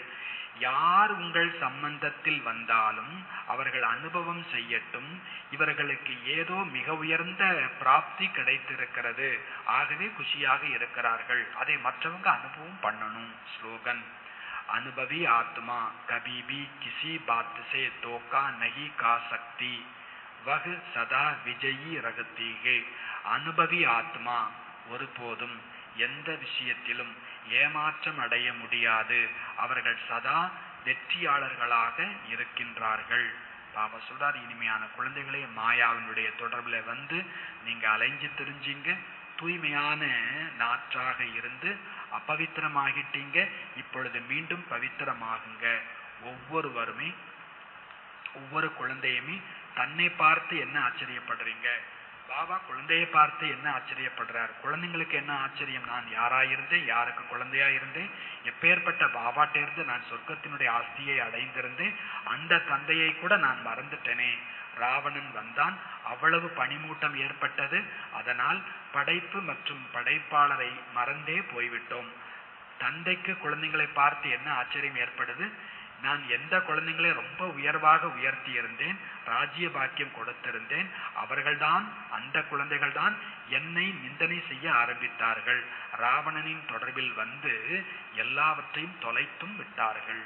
யார் உங்கள் சம்பந்தத்தில் வந்தாலும் அவர்கள் அனுபவம் செய்யட்டும். இவர்களுக்கு ஏதோ மிக உயர்ந்த பிராப்தி கிடைத்திருக்கிறது. ஆகவே குஷியாக இருக்கிறார்கள். அதை மற்றவங்க அனுபவம் பண்ணணும். ஸ்லோகன் अनुभवी आत्मा कभी भी किसी बात से धोखा नहीं खा सकती, वह सदा विजयी रहती है. அனுபவி ஆத்மா ஒருபோதும் எந்த விஷயத்திலும் ஏமாற்றம் அடைய முடியாது. அவர்கள் சதா வெற்றியாளர்களாக இருக்கின்றார்கள். பாபா சொல்றார், இனிமையான குழந்தைகளே, மாயாவினுடைய தொடர்புல வந்து நீங்க அலைஞ்சு தெரிஞ்சீங்க. தூய்மையான நாற்றாக இருந்து அபவித்திரமாகிட்டீங்க. இப்பொழுது மீண்டும் பவித்திரமாகுங்க. ஒவ்வொருவருமே ஒவ்வொரு குழந்தையுமே தன்னை பார்த்து என்ன ஆச்சரியப்படுறீங்க? பாபா குழந்தையை பார்த்து என்ன ஆச்சரியப்படுறார்? குழந்தைங்களுக்கு என்ன ஆச்சரியம்? நான் யாராயிருந்தேன், யாருக்கு குழந்தையா இருந்தேன், எப்பேற்பட்ட பாபாட்ட இருந்து நான் சொர்க்கத்தினுடைய ஆஸ்தியை அடைந்திருந்தேன், அந்த தந்தையை கூட நான் மறந்துட்டேனே. ராவணன் வந்தான், அவ்வளவு பனிமூட்டம் ஏற்பட்டது. அதனால் படைப்பு மற்றும் படைப்பாளரை மறந்தே போய்விட்டோம். தந்தைக்கு குழந்தைகளை பார்த்து என்ன ஆச்சரியம் ஏற்படுது? நான் எந்த குழந்தைகளை ரொம்ப உயர்வாக உயர்த்தி இருந்தேன், ராஜ்ய பாக்கியம் கொடுத்திருந்தேன், அவர்கள்தான், அந்த குழந்தைகள் தான் என்னை நிந்தனை செய்ய ஆரம்பித்தார்கள். ராவணனின் தொடர்பில் வந்து எல்லாவற்றையும் தொலைத்தும் விட்டார்கள்.